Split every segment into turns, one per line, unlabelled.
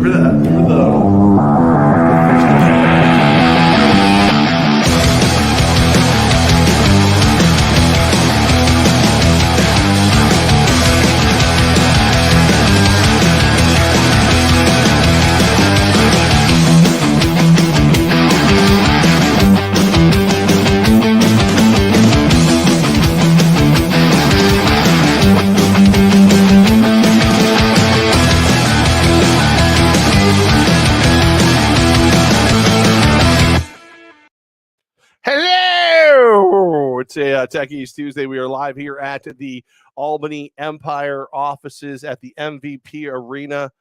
Remember that?
Hello! It's a Tech East Tuesday. We are live here at the Albany Empire offices at the MVP Arena,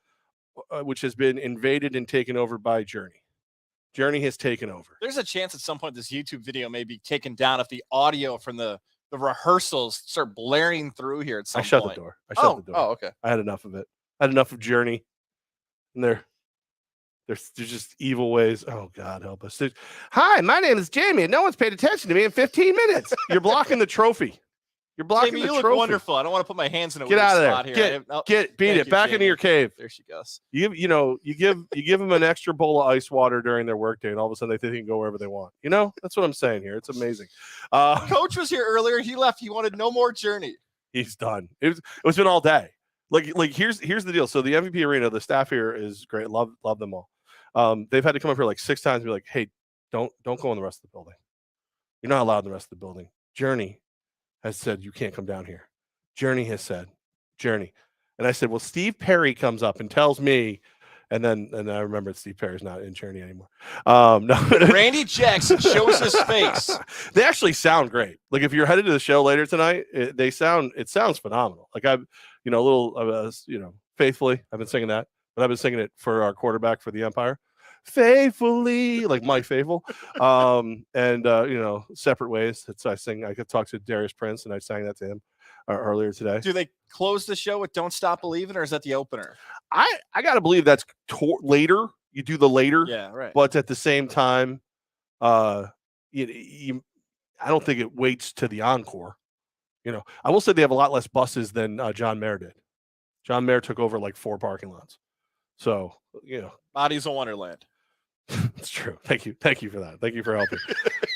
which has been invaded and taken over by Journey. Journey has taken over.
There's a chance at some point this YouTube video may be taken down if the audio from the rehearsals start blaring through here at some point.
I shut the door.
Oh, okay.
I had enough of it. I had enough of Journey. And there's just evil ways. Oh, God, help us. Hi, my name is Jamie, and no one's paid attention to me in 15 minutes. You're blocking the trophy. You're blocking
Jamie,
the
you
trophy.
Look wonderful. I don't want to put my hands in a
Get
weird
out of there.
spot here.
Beat it. Back into your cave.
There she goes.
You give them an extra bowl of ice water during their workday, and all of a sudden they think they can go wherever they want. You know, that's what I'm saying here. It's amazing.
Coach was here earlier. He left. He wanted no more Journey.
He's done. It's been all day. Like here's the deal. So the MVP Arena, the staff here is great. Love them all. They've had to come up here like 6 times and be like, hey, don't go in the rest of the building. You're not allowed in the rest of the building. Journey has said you can't come down here. Journey has said, Journey. And I said, well, Steve Perry comes up and tells me, and then I remembered Steve Perry's not in Journey anymore. No.
Randy Jackson shows his face.
They actually sound great. Like if you're headed to the show later tonight, it sounds phenomenal. Like faithfully, I've been singing that. But I've been singing it for our quarterback for the Empire, faithfully, like Mike Faithful, separate ways. I could talk to Darius Prince, and I sang that to him earlier today.
Do they close the show with "Don't Stop Believing," or is that the opener?
I gotta believe that's later. You do the later,
yeah, right.
But at the same time, I don't think it waits to the encore. I will say they have a lot less buses than John Mayer did. John Mayer took over like 4 parking lots. So,
Bodies of Wonderland.
It's true. Thank you for that. Thank you for helping.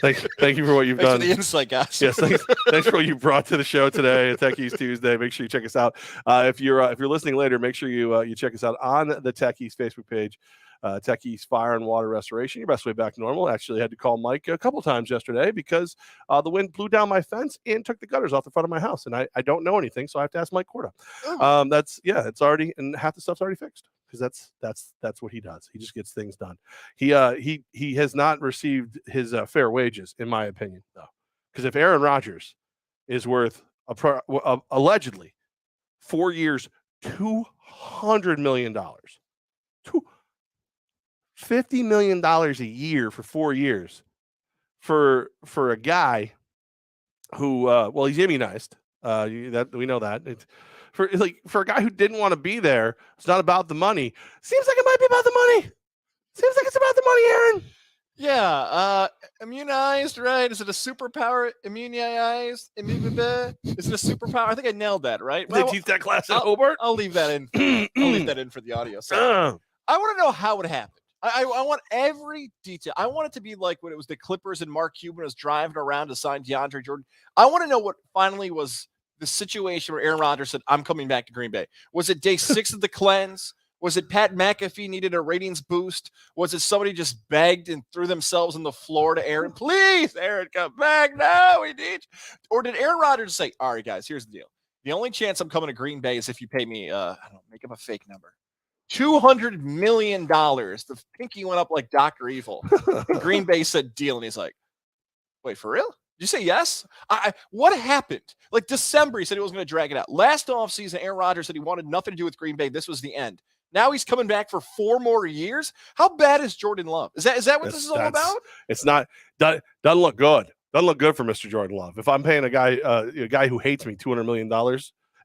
Thank you for what you've
Thanks
done.
For the insight, guys.
Yes, thanks for what you brought to the show today at Tech East Tuesday. Make sure you check us out. If you're listening later, make sure you check us out on the Tech East Facebook page. Tech East Fire and Water Restoration, your best way back to normal. Actually had to call Mike a couple times yesterday because the wind blew down my fence and took the gutters off the front of my house, and I don't know anything, so I have to ask Mike Corda. It's already, and half the stuff's already fixed because that's what he does. He just gets things done. He has not received his fair wages, in my opinion, though, because if Aaron Rodgers is worth allegedly 4 years, $200 million. $50 million a year for 4 years for a guy who he's immunized. That we know that. It's for a guy who didn't want to be there. It's not about the money. Seems like it might be about the money. Seems like it's about the money, Aaron.
Yeah, immunized, right? Is it a superpower? Immunized? Is it a superpower? I think I nailed that, right?
Did you teach that class at Hobart?
I'll leave that in. I'll leave that in for the audio. So I want to know how it happened. I want every detail. I want it to be like when it was the Clippers and Mark Cuban was driving around to sign DeAndre Jordan. I want to know what finally was the situation where Aaron Rodgers said, I'm coming back to Green Bay. Was it day 6 of the cleanse? Was it Pat McAfee needed a ratings boost? Was it somebody just begged and threw themselves on the floor to Aaron? Please, Aaron, come back. No, we need you. Or did Aaron Rodgers say, all right, guys, here's the deal. The only chance I'm coming to Green Bay is if you pay me, make up a fake number. $200 million. The pinky went up like Dr. Evil. And Green Bay said deal. And he's like, wait, for real? Did you say yes? What happened? Like December, he said he was going to drag it out. Last offseason, Aaron Rodgers said he wanted nothing to do with Green Bay. This was the end. Now he's coming back for 4 more years. How bad is Jordan Love? Is that what this is all about?
It's not. Doesn't look good. Doesn't look good for Mr. Jordan Love. If I'm paying a guy who hates me $200 million,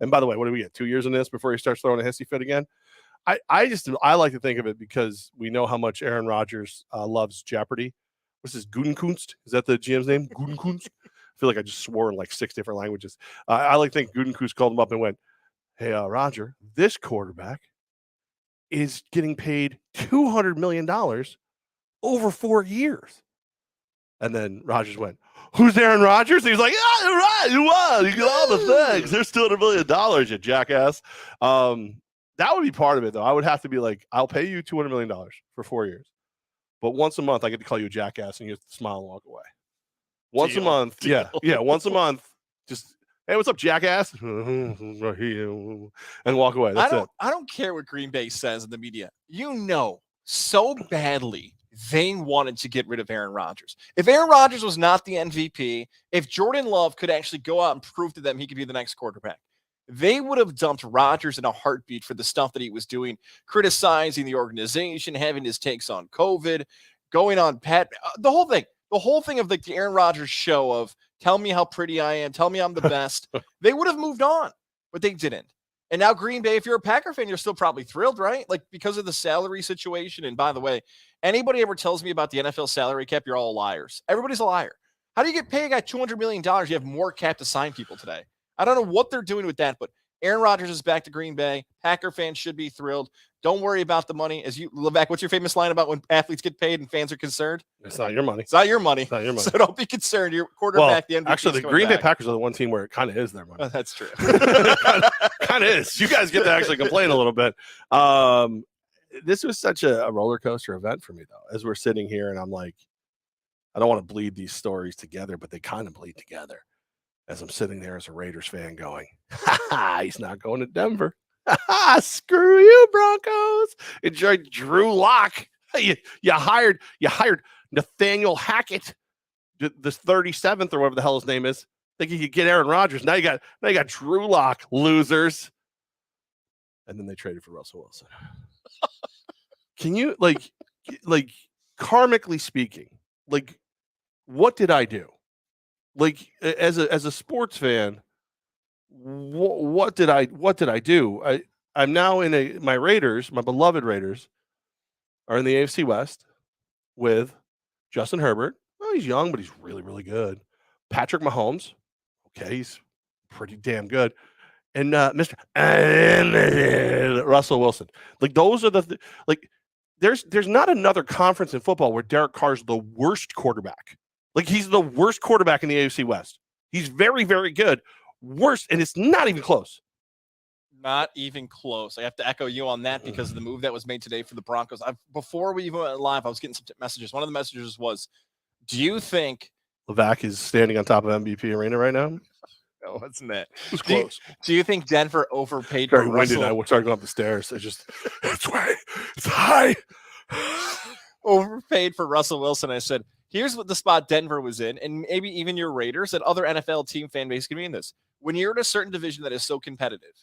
and by the way, what do we get? 2 years in this before he starts throwing a hissy fit again? I like to think of it because we know how much Aaron Rodgers loves Jeopardy. What's this, Gudenkunst? Is that the GM's name? Gudenkunst? I feel like I just swore in like 6 different languages. I like to think Gudenkunst called him up and went, hey, Roger, this quarterback is getting paid $200 million over 4 years. And then Rodgers went, who's Aaron Rodgers? He's like, yeah, you're right. You won. You get all the things. There's $200 million, you jackass. That would be part of it, though. I would have to be like, I'll pay you $200 million for 4 years. But once a month, I get to call you a jackass and you have to smile and walk away. Once a month. Deal. Yeah. Once a month. Just, hey, what's up, jackass? And walk away. That's it.
I don't care what Green Bay says in the media. You know so badly they wanted to get rid of Aaron Rodgers. If Aaron Rodgers was not the MVP, if Jordan Love could actually go out and prove to them he could be the next quarterback, they would have dumped Rodgers in a heartbeat for the stuff that he was doing, criticizing the organization, having his takes on COVID, going on the whole thing of the Aaron Rodgers show of tell me how pretty I am, tell me I'm the best. They would have moved on, but they didn't. And now Green Bay, if you're a Packer fan, you're still probably thrilled, right? Like because of the salary situation. And by the way, anybody ever tells me about the NFL salary cap, you're all liars. Everybody's a liar. How do you get paid a guy $200 million? You have more cap to sign people today. I don't know what they're doing with that, but Aaron Rodgers is back to Green Bay. Packer fans should be thrilled. Don't worry about the money. Levack, what's your famous line about when athletes get paid and fans are concerned?
It's not your money.
It's not your money.
It's not your money.
So don't be concerned. Your quarterback, the MVP.
Actually, the Green Bay Packers are the one team where it kind of is their money.
Oh, that's true.
kind of is. You guys get to actually complain a little bit. This was such a roller coaster event for me, though, as we're sitting here and I'm like, I don't want to bleed these stories together, but they kind of bleed together. As I'm sitting there as a Raiders fan going, he's not going to Denver. Screw you, Broncos. Enjoy Drew Lock. You hired Nathaniel Hackett, the 37th or whatever the hell his name is. Thinking you could get Aaron Rodgers. Now you got Drew Lock, losers. And then they traded for Russell Wilson. Can you like karmically speaking, like what did I do? Like as a sports fan, what did I do? I'm now in my Raiders, my beloved Raiders, are in the AFC West with Justin Herbert. Oh, he's young, but he's really, really good. Patrick Mahomes, okay, he's pretty damn good. And Mr. Russell Wilson. Like those are there's not another conference in football where Derek Carr's the worst quarterback. Like he's the worst quarterback in the AFC West. He's very, very good. Worst, and it's not even close.
Not even close. I have to echo you on that because of the move that was made today for the Broncos. Before we even went live, I was getting some messages. One of the messages was, do you think
Levack is standing on top of MVP Arena right now?
No, it's not.
It's close.
Do you think Denver overpaid
Very
for
windy
Russell?
now. We're starting going up the stairs. It's high.
Overpaid for Russell Wilson. I said, here's what the spot Denver was in, and maybe even your Raiders and other NFL team fan base can be in this. When you're in a certain division that is so competitive,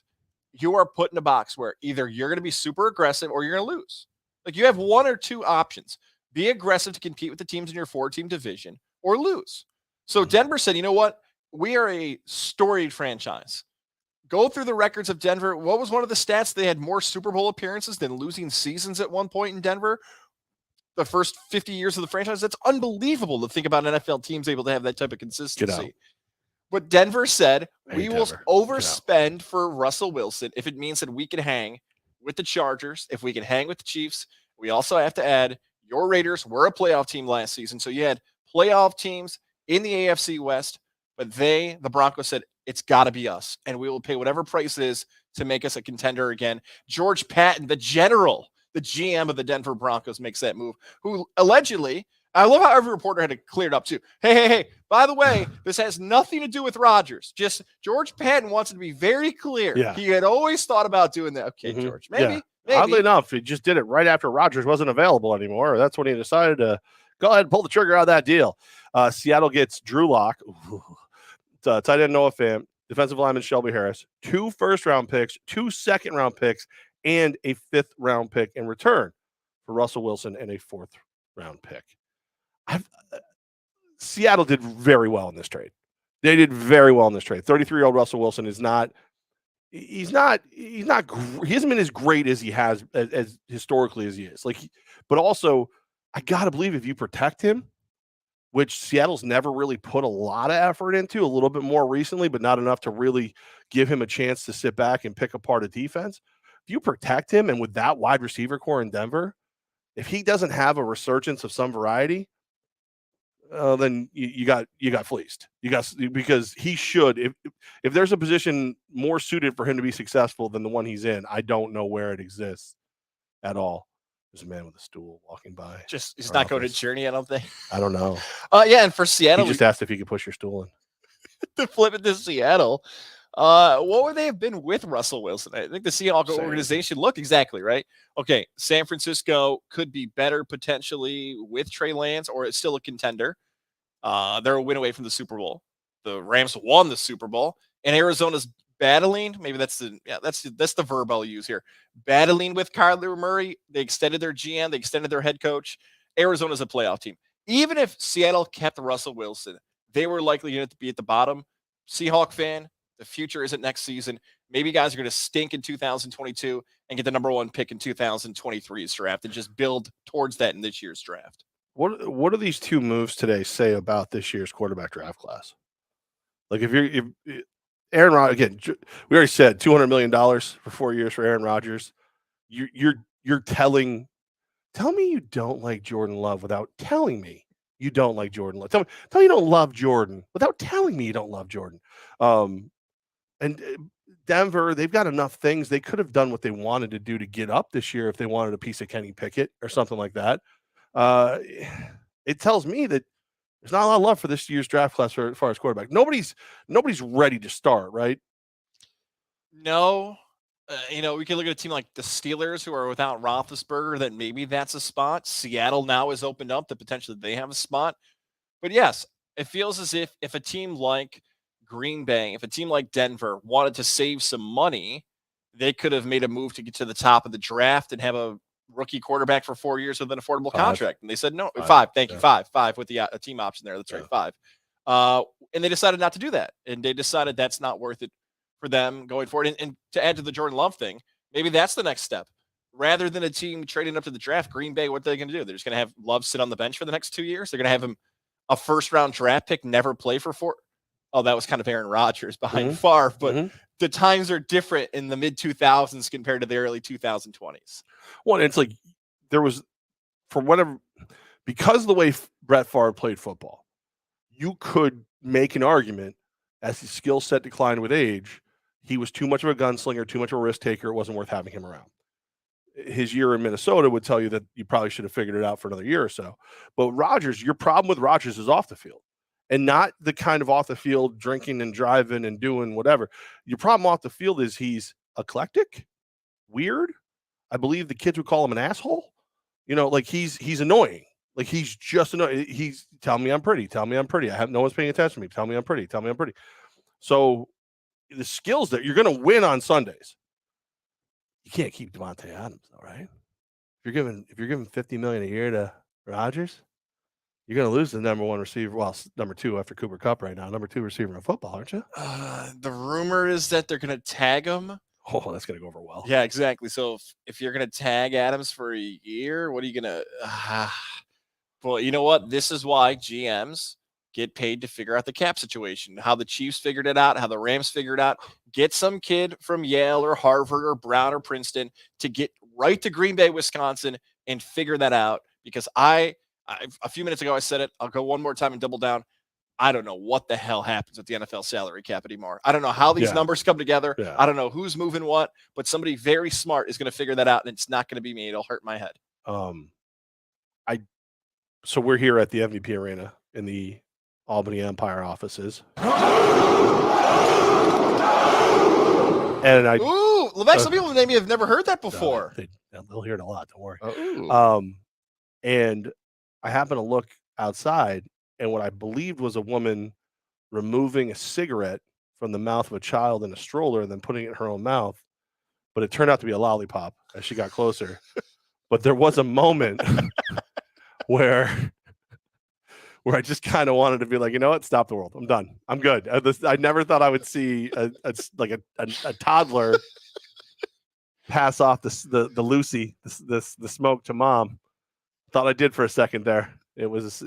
you are put in a box where either you're going to be super aggressive or you're going to lose. Like you have one or two options. Be aggressive to compete with the teams in your 4-team division or lose. So Denver said, you know what? We are a storied franchise. Go through the records of Denver. What was one of the stats? They had more Super Bowl appearances than losing seasons at one point in Denver. The first 50 years of the franchise. That's unbelievable to think about NFL teams able to have that type of consistency. But Denver said, we will overspend for Russell Wilson if it means that we can hang with the Chargers, if we can hang with the Chiefs. We also have to add your Raiders were a playoff team last season. So you had playoff teams in the AFC West, but the Broncos said, it's got to be us, and we will pay whatever price it is to make us a contender again. George Patton, the GM of the Denver Broncos, makes that move, who allegedly, I love how every reporter had it cleared up too. Hey, by the way, this has nothing to do with Rodgers. Just George Patton wants it to be very clear.
Yeah.
He had always thought about doing that. Okay, George, maybe.
Oddly enough, he just did it right after Rodgers wasn't available anymore. That's when he decided to go ahead and pull the trigger on that deal. Seattle gets Drew Lock. Tight end Noah Fant, defensive lineman Shelby Harris, 2 first-round picks, 2 second-round picks, and a 5th-round pick in return for Russell Wilson and a 4th-round pick. Seattle did very well in this trade. They did very well in this trade. 33-year-old Russell Wilson is not. He hasn't been as great as he has as historically as he is. But also, I gotta believe if you protect him, which Seattle's never really put a lot of effort into, a little bit more recently, but not enough to really give him a chance to sit back and pick apart a defense, if you protect him, and with that wide receiver core in Denver, if he doesn't have a resurgence of some variety, then you got fleeced. Because he should. If there's a position more suited for him to be successful than the one he's in, I don't know where it exists at all. There's a man with a stool walking by.
He's not going to Journey, I don't think.
I don't know.
Yeah, and for Seattle,
he just asked if he could push your stool in.
To flip it to Seattle, what would they have been with Russell Wilson? I think the Seahawks organization looked exactly right. Okay, San Francisco could be better potentially with Trey Lance, or it's still a contender. They're a win away from the Super Bowl. The Rams won the Super Bowl, and Arizona's battling. Maybe that's the verb I'll use here. Battling with Kyler Murray. They extended their GM. They extended their head coach. Arizona's a playoff team. Even if Seattle kept Russell Wilson, they were likely going to be at the bottom. Seahawk fan, the future isn't next season. Maybe guys are going to stink in 2022 and get the number 1 pick in 2023's draft and just build towards that in this year's draft.
What do these two moves today say about this year's quarterback draft class? Like if Aaron Rodgers, again, we already said $200 million for 4 years for Aaron Rodgers. You're telling me you don't like Jordan Love without telling me you don't like Jordan Love. Tell me you don't love Jordan without telling me you don't love Jordan. And Denver, they've got enough things. They could have done what they wanted to do to get up this year if they wanted a piece of Kenny Pickett or something like that. It tells me that there's not a lot of love for this year's draft class as far as quarterback. Nobody's ready to start, right?
No. We can look at a team like the Steelers who are without Roethlisberger, that maybe that's a spot. Seattle now has opened up that potentially they have a spot. But yes, it feels as if a team like Green Bay, if a team like Denver wanted to save some money, they could have made a move to get to the top of the draft and have a rookie quarterback for 4 years with an affordable contract. And they said, no, five. Thank you. Five with the a team option there. That's right. 5. And they decided not to do that. And they decided that's not worth it for them going forward. And to add to the Jordan Love thing, maybe that's the next step. Rather than a team trading up to the draft, Green Bay, what are they going to do? They're just going to have Love sit on the bench for the next 2 years. They're going to have him a first-round draft pick, never play for 4. Oh, that was kind of Aaron Rodgers behind Favre, but the times are different in the mid-2000s compared to the early 2020s.
Well, it's like there was, for whatever, because of the way Brett Favre played football, you could make an argument as his skill set declined with age, he was too much of a gunslinger, too much of a risk taker. It wasn't worth having him around. His year in Minnesota would tell you that you probably should have figured it out for another year or so. But Rodgers, your problem with Rodgers is off the field, and not the kind of off the field drinking and driving and doing whatever. Your problem off the field is he's eclectic, weird. I believe the kids would call him an asshole. Like he's annoying. Like he's just annoying. He's tell me I'm pretty. Tell me I'm pretty. I have no one's paying attention to me. Tell me I'm pretty. Tell me I'm pretty. So the skills that you're going to win on Sundays. You can't keep Devontae Adams, though, right? If you're giving $50 million a year to Rodgers, you're going to lose the number 1 receiver. Well, number 2 after Cooper Kupp right now. Number 2 receiver in football, aren't you?
The rumor is that they're going to tag him.
Oh, that's going to go over well.
Yeah, exactly. So if you're going to tag Adams for a year, what are you going to? Well, you know what? This is why GMs get paid to figure out the cap situation. How the Chiefs figured it out, how the Rams figured it out. Get some kid from Yale or Harvard or Brown or Princeton to get right to Green Bay, Wisconsin, and figure that out. Because a few minutes ago I said it. I'll go one more time and double down. I don't know what the hell happens with the NFL salary cap anymore. I don't know how these numbers come together. Yeah. I don't know who's moving what, but somebody very smart is going to figure that out, and it's not going to be me. It'll hurt my head.
So we're here at the MVP Arena in the Albany Empire offices. And
Levack, some people maybe have never heard that before.
They'll hear it a lot. Don't worry. And I happened to look outside, and what I believed was a woman removing a cigarette from the mouth of a child in a stroller and then putting it in her own mouth. But it turned out to be a lollipop as she got closer. But there was a moment where I just kind of wanted to be like, you know what? Stop the world. I'm done. I'm good. I never thought I would see a toddler pass off the Lucy, the smoke to mom. Thought I did for a second there. It was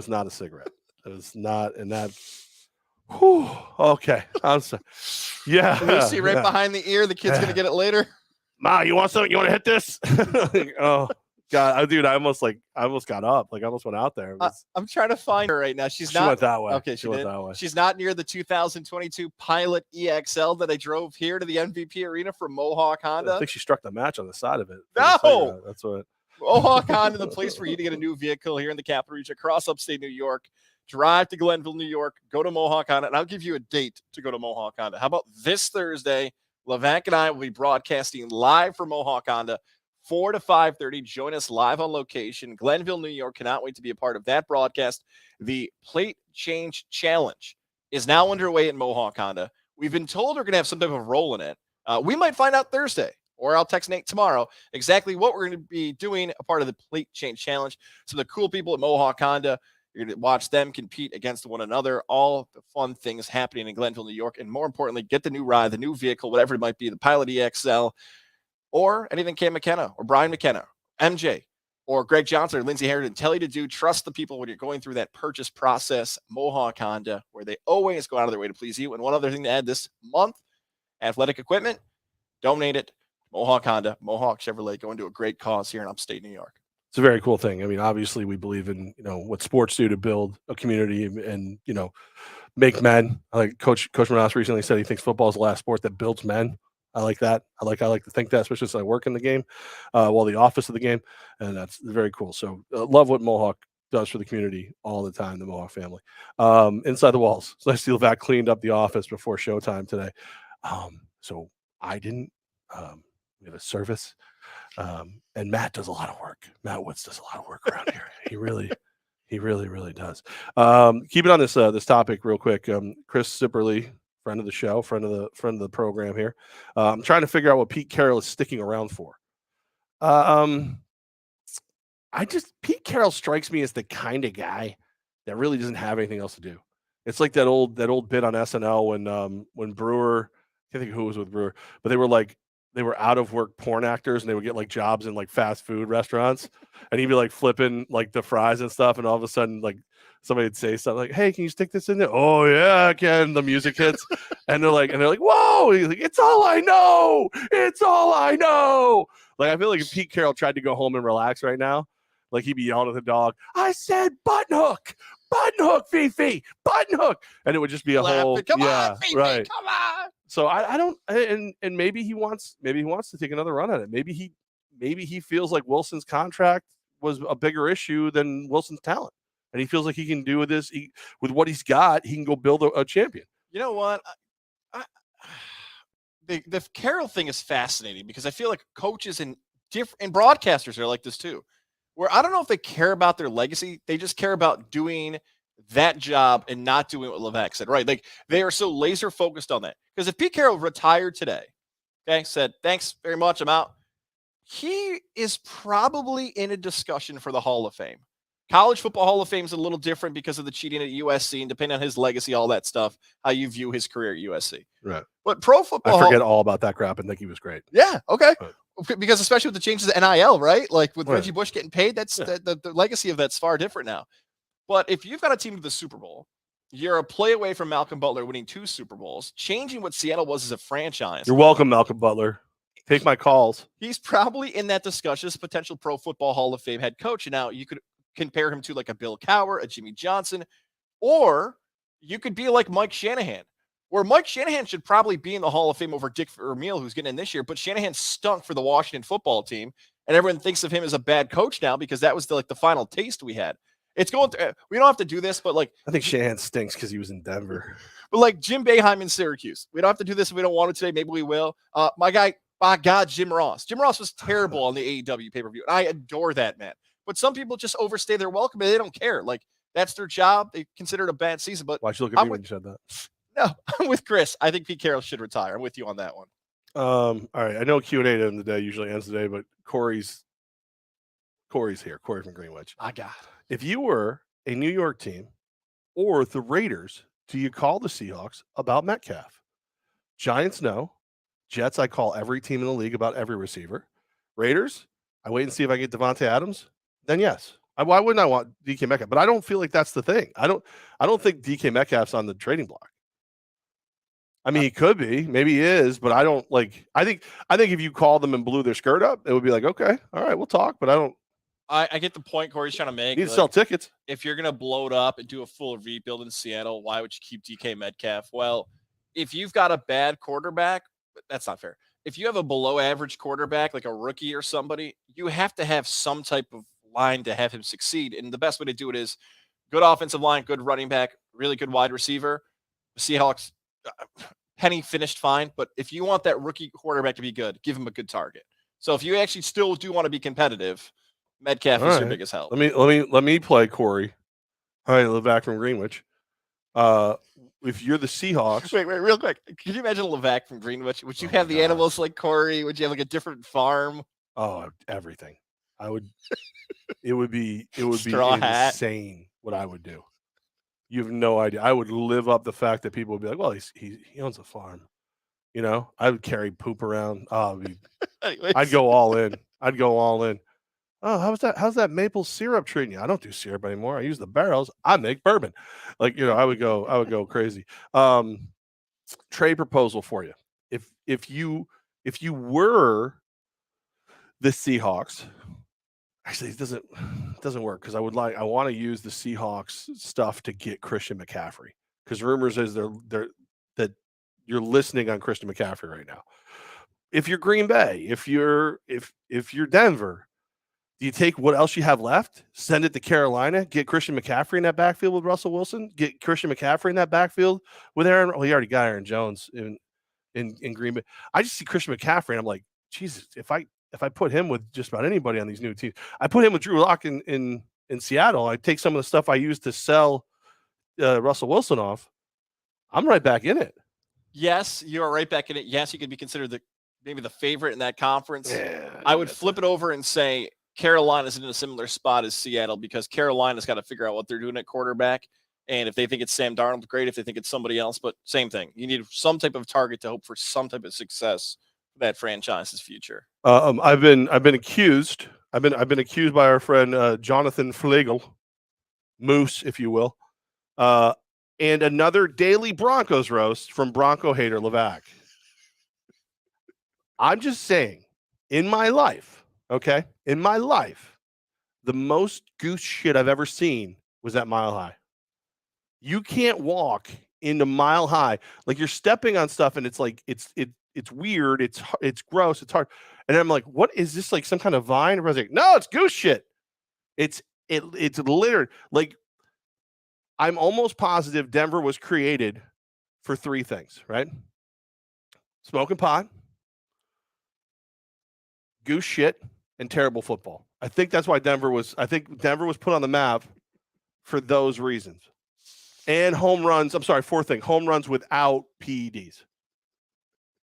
not a cigarette. It was not, and that Whew, okay. I'm sorry. Yeah.
Lucy right behind the ear. The kid's gonna get it later.
Ma, you want something? You want to hit this? Oh God, dude, I almost got up. Like I almost went out there.
I'm trying to find her right now. She
went that way.
Okay, she went that way. She's not near the 2022 Pilot EXL that I drove here to the MVP Arena from Mohawk Honda.
I think she struck the match on the side of it.
No,
that's what.
Mohawk Honda, the place for you to get a new vehicle here in the Capital Region, across upstate New York. Drive to Glenville, New York. Go to Mohawk Honda, and I'll give you a date to go to Mohawk Honda. How about this Thursday? Levack and I will be broadcasting live from Mohawk Honda, 4 to 5:30. Join us live on location. Glenville, New York. Cannot wait to be a part of that broadcast. The Plate Change Challenge is now underway at Mohawk Honda. We've been told we're going to have some type of role in it. We might find out Thursday, or I'll text Nate tomorrow exactly what we're going to be doing, a part of the Plate Change Challenge. So the cool people at Mohawk Honda, you're going to watch them compete against one another, all the fun things happening in Glenville, New York, and more importantly, get the new ride, the new vehicle, whatever it might be, the Pilot EXL, or anything Cam McKenna or Brian McKenna, MJ, or Greg Johnson or Lindsey Harrington tell you to do. Trust the people when you're going through that purchase process. Mohawk Honda, where they always go out of their way to please you. And one other thing to add this month, athletic equipment, donate it. Mohawk Honda, Mohawk Chevrolet, going to a great cause here in upstate New York.
It's a very cool thing. I mean, obviously we believe in, what sports do to build a community and, make men. Like Coach Manas recently said he thinks football is the last sport that builds men. I like that. I like to think that, especially since I work in the game, the office of the game, and that's very cool. So love what Mohawk does for the community all the time, the Mohawk family. Inside the walls. So I see Levack cleaned up the office before showtime today. So I didn't, we have a service. And Matt does a lot of work. Matt Woods does a lot of work around here. He really does. Keep it on this topic real quick. Chris Zipperly, friend of the show, friend of the program here. I'm trying to figure out what Pete Carroll is sticking around for. Pete Carroll strikes me as the kind of guy that really doesn't have anything else to do. It's like that old bit on SNL when Brewer, I can't think who was with Brewer, but they were out of work porn actors and they would get like jobs in like fast food restaurants, and he'd be like flipping like the fries and stuff, and all of a sudden like somebody would say something like, "Hey, can you stick this in there?" "Oh yeah, I can." The music hits, and they're like, "Whoa!" He's like, "It's all I know. It's all I know." Like I feel like if Pete Carroll tried to go home and relax right now, like he'd be yelling at the dog, "I said button hook, Fifi, button hook," and it would just be a whole,
come on, Fifi,
right.
Come on.
So I don't, and maybe he wants to take another run at it. Maybe he feels like Wilson's contract was a bigger issue than Wilson's talent, and he feels like he can do this with what he's got. He can go build a champion.
You know what? The Carroll thing is fascinating because I feel like coaches and broadcasters are like this too, where I don't know if they care about their legacy. They just care about doing that job and not doing what Levack said, right? Like they are so laser focused on that. Because if Pete Carroll retired today, okay, said, "Thanks very much, I'm out," he is probably in a discussion for the Hall of Fame. College Football Hall of Fame is a little different because of the cheating at USC and depending on his legacy, all that stuff, how you view his career at USC.
Right.
But pro football,
I forget all about that crap and think he was great.
Yeah. Okay.
But,
because especially with the changes to NIL, right? Like with
right.
Reggie Bush getting paid, that's the legacy of that's far different now. But if you've got a team to the Super Bowl, you're a play away from Malcolm Butler winning 2 Super Bowls, changing what Seattle was as a franchise.
You're welcome, Malcolm Butler. Take my calls.
He's probably in that discussion as potential Pro Football Hall of Fame head coach. And now you could compare him to like a Bill Cowher, a Jimmy Johnson, or you could be like Mike Shanahan, where Mike Shanahan should probably be in the Hall of Fame over Dick Vermeil, who's getting in this year. But Shanahan stunk for the Washington football team, and everyone thinks of him as a bad coach now because that was the final taste we had. It's going through, we don't have to do this, but like
I think Shanahan stinks because he was in Denver.
But like Jim Boeheim in Syracuse, we don't have to do this if we don't want to today. Maybe we will. My God, Jim Ross. Jim Ross was terrible on the AEW pay-per-view, and I adore that man. But some people just overstay their welcome and they don't care. Like that's their job. They consider it a bad season. But
why'd you look at me when you said that?
No, I'm with Chris. I think Pete Carroll should retire. I'm with you on that one.
All right. I know Q&A to end the day usually ends the day, but Corey's here. Corey from Greenwich.
I got it.
If you were a New York team or the Raiders, do you call the Seahawks about Metcalf? Giants, no. Jets, I call every team in the league about every receiver. Raiders, I wait and see if I get Devontae Adams. Then yes. Why wouldn't I want DK Metcalf? But I don't feel like that's the thing. I don't think DK Metcalf's on the trading block. I mean, he could be. Maybe he is, but I don't like. I think if you called them and blew their skirt up, it would be like, okay, all right, we'll talk. But I don't.
I get the point Corey's trying to make.
You need to sell tickets.
If you're gonna blow it up and do a full rebuild in Seattle, why would you keep DK Metcalf? Well, if you've got a bad quarterback, that's not fair. If you have a below average quarterback, like a rookie or somebody, you have to have some type of line to have him succeed. And the best way to do it is good offensive line, good running back, really good wide receiver. The Seahawks, Penny finished fine, but if you want that rookie quarterback to be good, give him a good target. So if you actually still do want to be competitive, Metcalf is your biggest help.
Let me play Corey. All right, Levack from Greenwich. If you're the Seahawks,
wait, real quick. Could you imagine Levack from Greenwich? Would you have the animals like Corey? Would you have like a different farm?
Oh, everything. I would. It would be
Straw hat.
Insane what I would do. You have no idea. I would live up the fact that people would be like, well, he owns a farm. You know, I would carry poop around. Oh, I'd go all in. Oh, how's that maple syrup treating you? I don't do syrup anymore. I use the barrels. I make bourbon. Like, you know, I would go crazy. Trade proposal for you. If you were the Seahawks, actually it doesn't work because I want to use the Seahawks stuff to get Christian McCaffrey, because rumors is that you're listening on Christian McCaffrey right now. If you're Green Bay, if you're Denver, do you take what else you have left, send it to Carolina, get Christian McCaffrey in that backfield with Russell Wilson, get Christian McCaffrey in that backfield with Aaron? Well, he already got Aaron Jones in Green Bay. I just see Christian McCaffrey and I'm like, Jesus, if I put him with just about anybody on these new teams, I put him with Drew Lock in Seattle. I take some of the stuff I used to sell Russell Wilson off. I'm right back in it.
Yes, you are right back in it. Yes, you could be considered maybe the favorite in that conference.
Yeah,
I would flip it over and say Carolina's in a similar spot as Seattle, because Carolina's got to figure out what they're doing at quarterback. And if they think it's Sam Darnold, great. If they think it's somebody else, but same thing. You need some type of target to hope for some type of success for that franchise's future.
I've been accused. I've been accused by our friend Jonathan Flegel, Moose, if you will, and another daily Broncos roast from Bronco hater Levack. I'm just saying, in my life, the most goose shit I've ever seen was at Mile High. You can't walk into Mile High. Like, you're stepping on stuff and it's like, it's weird. It's gross. It's hard. And I'm like, what is this? Like some kind of vine? Everyone's like, no, it's goose shit. It's littered. Like, I'm almost positive Denver was created for three things, right? Smoking pot, goose shit, and terrible football. I think that's why Denver was put on the map for those reasons. And home runs. I'm sorry, fourth thing, home runs without PEDs.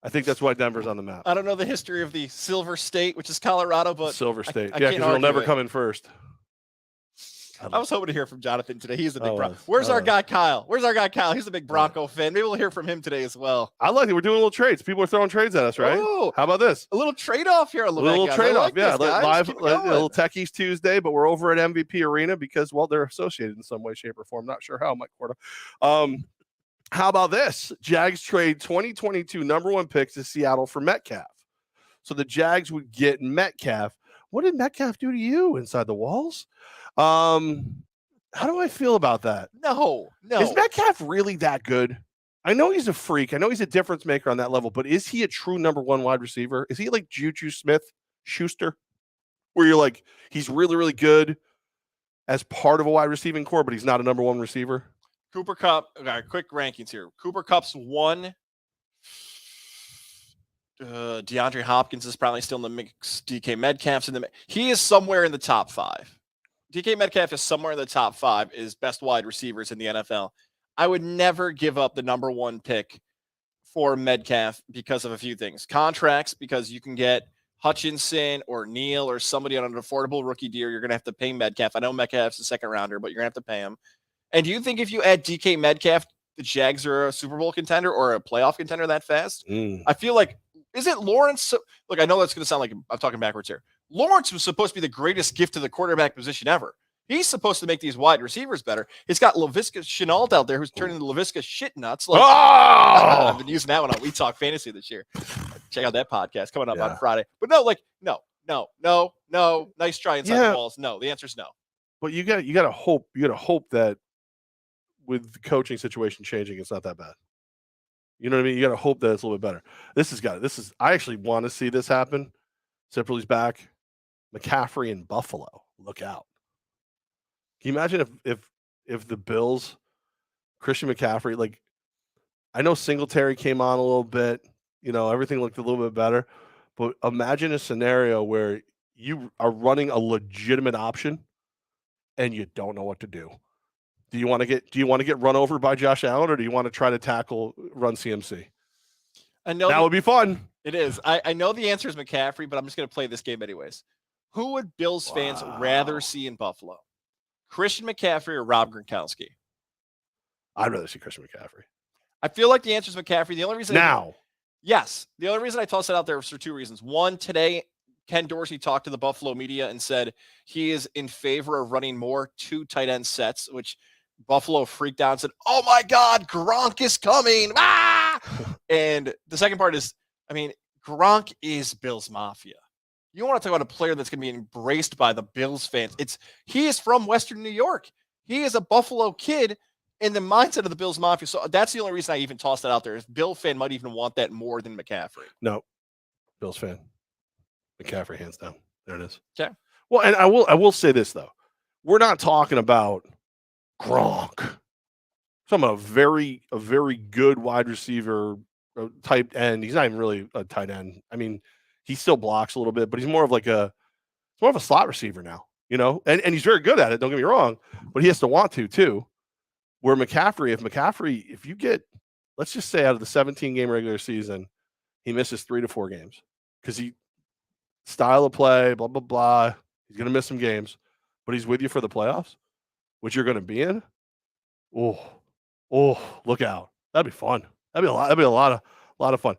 I think that's why Denver's on the map.
I don't know the history of the Silver State, which is Colorado, but
Silver State. Yeah, because it'll never come in first.
I was hoping to hear from Jonathan today. He's a big Bronco. Where's our guy Kyle? He's a big Bronco fan. Maybe we'll hear from him today as well.
I like it. We're doing little trades. People are throwing trades at us, right?
Oh,
how about this?
A little trade-off here. A
little trade-off. Yeah, live, a little Techies Tuesday, but we're over at MVP Arena because, well, they're associated in some way, shape, or form. Not sure how, Mike Corda. How about this? Jags trade 2022 number one picks to Seattle for Metcalf. So the Jags would get Metcalf. What did Metcalf do to you inside the walls? How do I feel about that?
No.
Is Metcalf really that good? I know he's a freak. I know he's a difference maker on that level, but is he a true number one wide receiver? Is he like Juju Smith-Schuster, where you're like, he's really, really good as part of a wide receiving core, but he's not a number one receiver?
Cooper Kupp. Okay, quick rankings here. Cooper Kupp's 1. DeAndre Hopkins is probably still in the mix. DK Metcalf's in the mix. He is somewhere in the top 5. DK Metcalf is somewhere in the top 5 is best wide receivers in the NFL. I would never give up the number one pick for Metcalf because of a few things. Contracts, because you can get Hutchinson or Neal or somebody on an affordable rookie deal. You're going to have to pay Metcalf. I know Metcalf's a second rounder, but you're going to have to pay him. And do you think if you add DK Metcalf, the Jags are a Super Bowl contender or a playoff contender that fast? I feel like, isn't Lawrence? Look, I know that's going to sound like I'm talking backwards here. Lawrence was supposed to be the greatest gift to the quarterback position ever. He's supposed to make these wide receivers better. He's got Laviska Shenault out there who's turning into Laviska shit nuts. Like, I've been using that one on We Talk Fantasy this year. Check out that podcast coming up on Friday. But no. Nice try inside the walls. No, the answer is no.
But you got to hope. You got to hope that with the coaching situation changing, it's not that bad. You know what I mean? You got to hope that it's a little bit better. I actually want to see this happen. Sipperly's back. McCaffrey in Buffalo. Look out. Can you imagine if the Bills, Christian McCaffrey, like, I know Singletary came on a little bit, everything looked a little bit better, but imagine a scenario where you are running a legitimate option and you don't know what to do. Do you want to get run over by Josh Allen, or do you want to try to tackle run CMC?
I know
that would be fun.
It is. I know the answer is McCaffrey, but I'm just going to play this game anyways. Who would Bills fans rather see in Buffalo? Christian McCaffrey or Rob Gronkowski?
I'd rather see Christian McCaffrey.
I feel like the answer is McCaffrey. The only reason
yes.
The only reason I tossed it out there was for two reasons. One, today, Ken Dorsey talked to the Buffalo media and said he is in favor of running more 2 tight end sets, which Buffalo freaked out and said, "Oh my God, Gronk is coming!" And the second part is, Gronk is Bills Mafia. You want to talk about a player that's going to be embraced by the Bills fans. He is from Western New York. He is a Buffalo kid in the mindset of the Bills Mafia. So that's the only reason I even tossed that out there. Is Bill fan might even want that more than McCaffrey.
No, Bills fan. McCaffrey, hands down. There it is.
Okay.
Well, and I will say this though. We're not talking about Gronk. Some a very good wide receiver type end. He's not even really a tight end. He still blocks a little bit, but he's more of a slot receiver now, and he's very good at it. Don't get me wrong, but he has to want to too. Where McCaffrey, if you get, let's just say out of the 17 game regular season, he misses 3 to 4 games because he style of play, blah, blah, blah. He's going to miss some games, but he's with you for the playoffs, which you're going to be in. Oh, look out. That'd be fun. That'd be a lot of fun.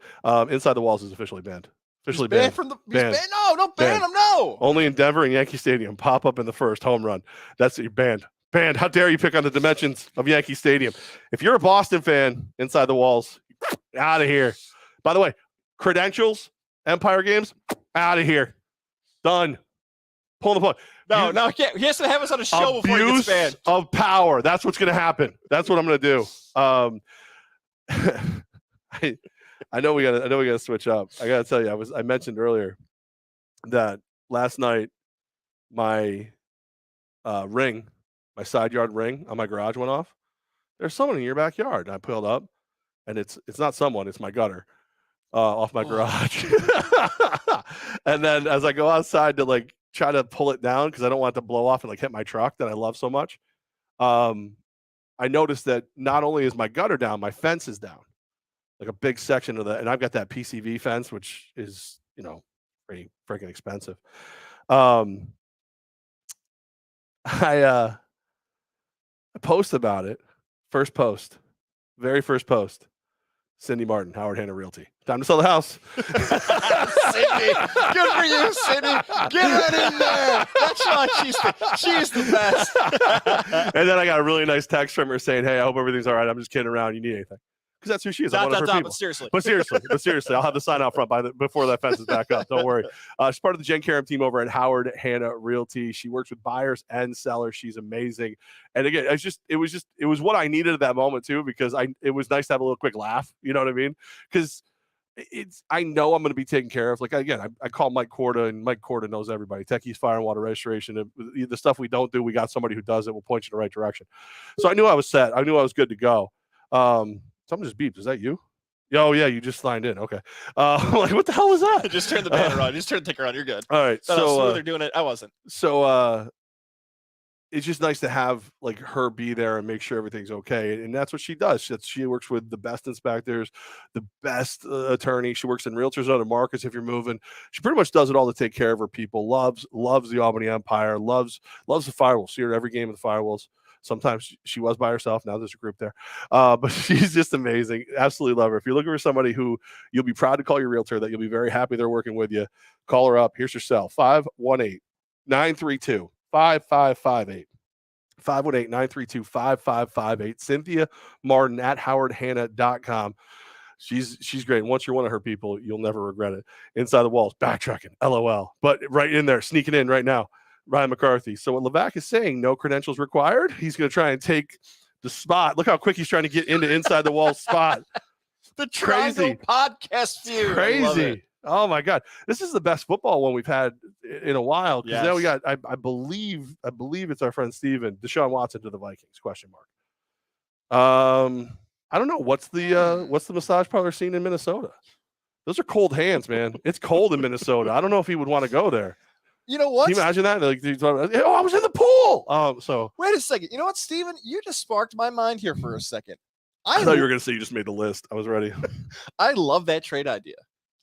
Inside the Walls is officially banned. Officially banned.
Banned. No, don't ban him. No.
Only in Denver and Yankee Stadium. Pop up in the first home run. That's your banned. Banned. How dare you pick on the dimensions of Yankee Stadium? If you're a Boston fan, Inside the Walls, out of here. By the way, credentials, Empire games, out of here. Done. Pull the plug.
No, he can't. He has to have us on a show before he gets banned.
Of power. That's what's going to happen. That's what I'm going to do. I know we got to switch up. I got to tell you, I mentioned earlier that last night my ring, my side yard ring on my garage went off. There's someone in your backyard. And I pulled up, and it's not someone, it's my gutter off my garage. And then as I go outside to try to pull it down because I don't want it to blow off and hit my truck that I love so much, I noticed that not only is my gutter down, my fence is down. A big section of that, and I've got that PCV fence, which is pretty freaking expensive. I post about it. Very first post. Cindy Martin, Howard Hanna Realty. Time to sell the house.
Cindy, good for you, Cindy. Get right in there. That's why she's the best.
And then I got a really nice text from her saying, "Hey, I hope everything's all right. I'm just kidding around. You need anything?" Because that's who she is. I'm one of her people. But seriously, I'll have the sign out front before that fence is back up. Don't worry. She's part of the Jen Karam team over at Howard Hanna Realty. She works with buyers and sellers. She's amazing. And again, it was what I needed at that moment too, because it was nice to have a little quick laugh. You know what I mean? Because I know I'm going to be taken care of. I call Mike Corda, and Mike Corda knows everybody. Techies Fire and Water Restoration. The stuff we don't do, we got somebody who does it. We'll point you in the right direction. So I knew I was set. I knew I was good to go. Something just beeped. Is that you? Oh, yeah, you just signed in. Okay. What the hell was that?
Just turn the banner on. Just turn the ticker on. You're good.
All right.
So they're doing it. I wasn't.
So it's just nice to have her be there and make sure everything's okay. And that's what she does. She works with the best inspectors, the best attorney. She works in realtors and other markets if you're moving. She pretty much does it all to take care of her people. Loves the Albany Empire. Loves the Firewolves. See her every game of the Firewolves. Sometimes she was by herself. Now there's a group there. But she's just amazing. Absolutely love her. If you're looking for somebody who you'll be proud to call your realtor, that you'll be very happy they're working with you, call her up. Here's her cell, 518-932-5558. 518-932-5558. Cynthia Martin at howardhanna.com. She's great. And once you're one of her people, you'll never regret it. Inside the walls, backtracking, LOL. But right in there, sneaking in right now, Ryan McCarthy. So what Levack is saying, no credentials required. He's going to try and take the spot. Look how quick he's trying to get into inside the wall spot.
The Triangle Podcast view.
Crazy. Oh my God. This is the best football one we've had in a while. Because now we got, I believe it's our friend Steven, Deshaun Watson to the Vikings, question mark. I don't know. What's the massage parlor scene in Minnesota? Those are cold hands, man. It's cold in Minnesota. I don't know if he would want to go there.
You know what?
Can you imagine that? Like, oh, I was in the pool. So
wait a second. You know what, Steven? You just sparked my mind here for a second.
I thought you were going to say you just made the list. I was ready.
I love that trade idea.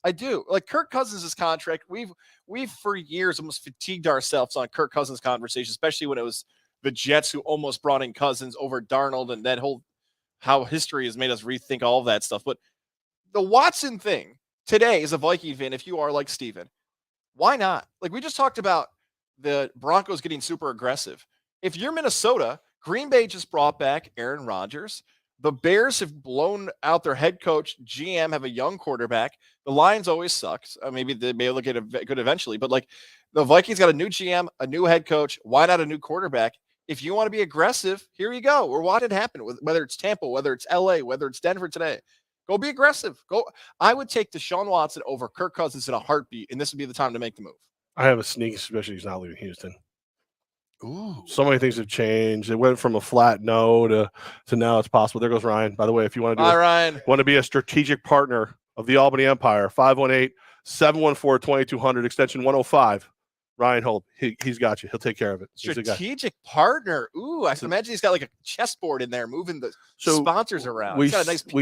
I do. Like Kirk Cousins' contract, we've for years almost fatigued ourselves on Kirk Cousins conversation, especially when it was the Jets who almost brought in Cousins over Darnold, and that whole how history has made us rethink all of that stuff. But the Watson thing today is a Viking fan. If you are like Steven, why not? Like we just talked about the Broncos getting super aggressive. If you're Minnesota, Green Bay just brought back Aaron Rodgers. The Bears have blown out their head coach, GM, have a young quarterback. The Lions always sucks. Maybe they may look at it good eventually, but like the Vikings got a new GM, a new head coach. Why not a new quarterback? If you want to be aggressive, here you go. Or what had happened with whether it's Tampa, whether it's LA, whether it's Denver today. Go be aggressive. Go. I would take Deshaun Watson over Kirk Cousins in a heartbeat, and this would be the time to make the move.
I have a sneak suspicion he's not leaving Houston.
Ooh.
So many things have changed. It went from a flat no to now it's possible. There goes Ryan. By the way, if you want to be a strategic partner of the Albany Empire, 518-714-2200, extension 105. Ryan Holt, he's got you. He'll take care of it.
Strategic partner. Ooh, I can imagine he's got like a chessboard in there moving the sponsors around.
We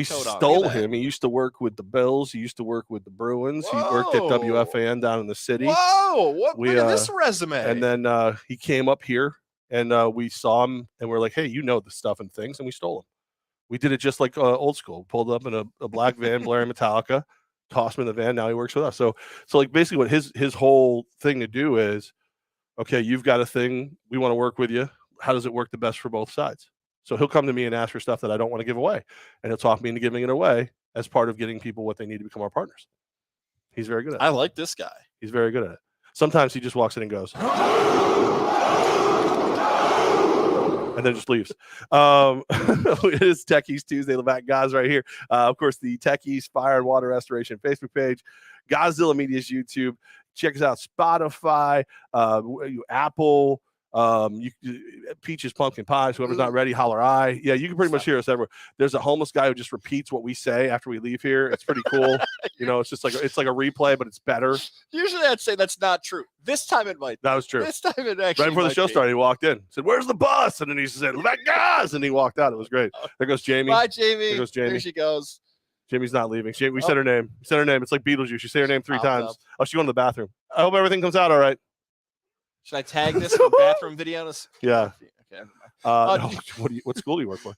stole him. He used to work with the Bills. He used to work with the Bruins.
Whoa.
He worked at WFAN down in the city.
Whoa, look at this resume.
And then he came up here, and we saw him, and we're like, hey, you know the stuff and things, and we stole him. We did it just like old school. Pulled up in a black van, blaring Metallica. Tossed him in the van. Now he works with us. So like basically what his whole thing to do is, okay, you've got a thing. We want to work with you. How does it work the best for both sides? So he'll come to me and ask for stuff that I don't want to give away. And he'll talk me into giving it away as part of getting people what they need to become our partners. He's very good at it.
I like this guy.
He's very good at it. Sometimes he just walks in and goes, and then just leaves. It is Techies Tuesday. Levack and Goz right here. Of course, the Techies Fire and Water Restoration Facebook page, Gozilla Media's YouTube. Check us out, Spotify, Apple, Peaches Pumpkin Pies. Whoever's not ready, holler I. Yeah, you can pretty much hear us everywhere. There's a homeless guy who just repeats what we say after we leave here. It's pretty cool. It's just like a replay, but it's better.
Usually I'd say that's not true. This time it might.
That was true.
This time it actually.
Right before the show started, he walked in, said, "Where's the bus?" And then he said, "Levack and Goz," and he walked out. It was great. There goes Jamie.
Bye, Jamie.
There goes Jamie.
There she goes.
Jamie's not leaving. We said her name. We said her name. It's like Beetlejuice. You say her name 3 times.
Up.
Oh, she's going to the bathroom. I hope everything comes out all right.
Should I tag this for bathroom videos?
Yeah.
Okay.
No, what school do you work for?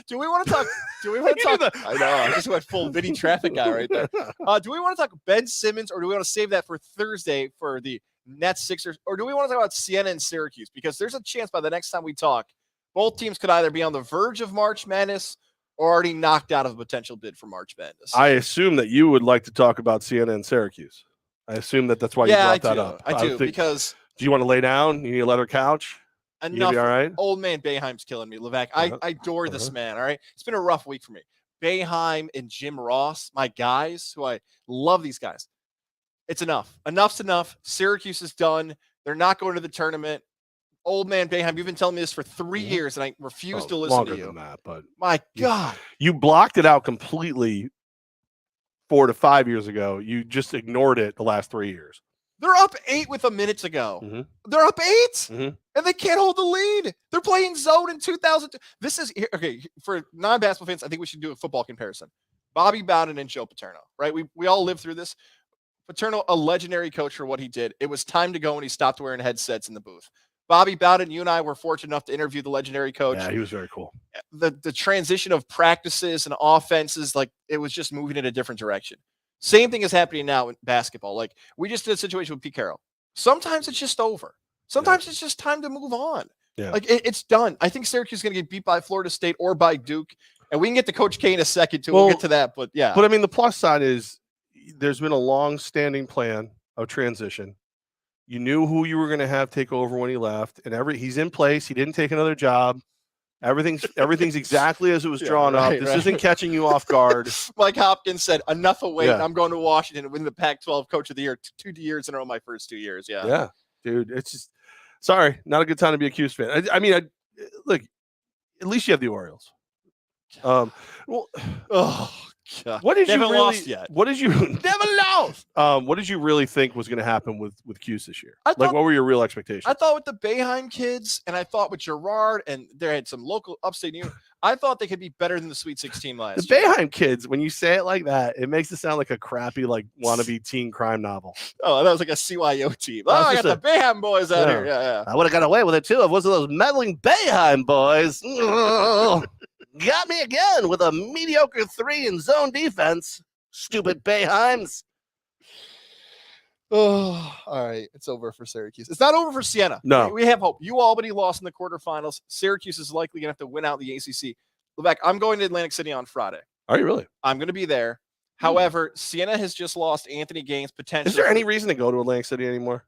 Do we want to talk? I know. I just went full Vinny traffic guy right there. Do we want to talk Ben Simmons, or do we want to save that for Thursday for the Nets Sixers, or do we want to talk about Siena and Syracuse? Because there's a chance by the next time we talk, both teams could either be on the verge of March Madness or already knocked out of a potential bid for March Madness.
I assume that you would like to talk about Siena and Syracuse. I assume that's why you brought that up.
I do, because...
Do you want to lay down? You need a leather couch?
Enough.
You be all right?
Old man Boeheim's killing me, Levack. I adore this man, all right? It's been a rough week for me. Boeheim and Jim Ross, my guys, who I love these guys. It's enough. Enough's enough. Syracuse is done. They're not going to the tournament. Old man Boeheim, you've been telling me this for 3 years, and I refuse to listen to you.
Than that, but
my God.
You blocked it out completely 4 to 5 years ago. You just ignored it the last 3 years.
They're up 8 with a minute to go.
Mm-hmm.
They're up 8,
and
they can't hold the lead. They're playing zone in 2000. This is okay for non-basketball fans. I think we should do a football comparison. Bobby Bowden and Joe Paterno, right? We all lived through this. Paterno, a legendary coach for what he did. It was time to go when he stopped wearing headsets in the booth. Bobby Bowden, you and I were fortunate enough to interview the legendary coach.
Yeah, he was very cool.
The transition of practices and offenses, like it was just moving in a different direction. Same thing is happening now in basketball. Like we just did a situation with Pete Carroll. Sometimes it's just over. Sometimes it's just time to move on.
Yeah.
Like it's done. I think Syracuse is going to get beat by Florida State or by Duke, and we can get to Coach K in a second too. We'll get to that, but yeah.
But I mean, the plus side is there's been a long-standing plan of transition. You knew who you were going to have take over when he left, and he's in place. He didn't take another job. Everything's exactly as it was drawn up. This isn't catching you off guard.
Mike Hopkins said, "Enough of waiting. I'm going to Washington and win the Pac-12 Coach of the Year 2 years in a row. My first 2 years." Yeah,
dude. It's just sorry, not a good time to be a Cuse fan. I mean, look, at least you have the Orioles.
God.
What did
Never
you really?
Lost yet.
What did you
never lost?
What did you really think was going to happen with Cuse this year?
What
were your real expectations?
I thought with the Boeheim kids, and I thought with Gerard, and they had some local upstate New York. I thought they could be better than the Sweet 16 last year.
The Boeheim kids, when you say it like that, it makes it sound like a crappy, like wannabe teen crime novel.
Oh, that was like a CYO team. Oh, I got the Boeheim boys out here. Yeah.
I would have got away with it too if it wasn't those meddling Boeheim boys. Got me again with a mediocre 3 in zone defense. Stupid Boeheims.
Oh, all right. It's over for Syracuse. It's not over for Siena.
No.
We have hope. Albany lost in the quarterfinals. Syracuse is likely going to have to win out the ACC. Levack, I'm going to Atlantic City on Friday.
Are you really?
I'm going to be there. However, Siena has just lost Anthony Gaines potentially.
Is there any reason to go to Atlantic City anymore?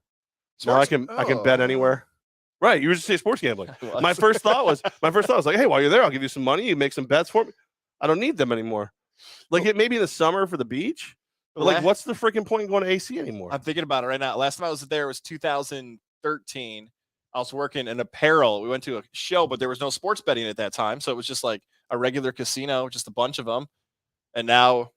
No, I can bet anywhere. Right. You were just saying sports gambling. My first thought was like, hey, while you're there, I'll give you some money. You make some bets for me. I don't need them anymore. Like it maybe in the summer for the beach. But like, what's the freaking point in going to AC anymore?
I'm thinking about it right now. Last time I was there was 2013. I was working in apparel. We went to a show, but there was no sports betting at that time. So it was just like a regular casino, just a bunch of them. And now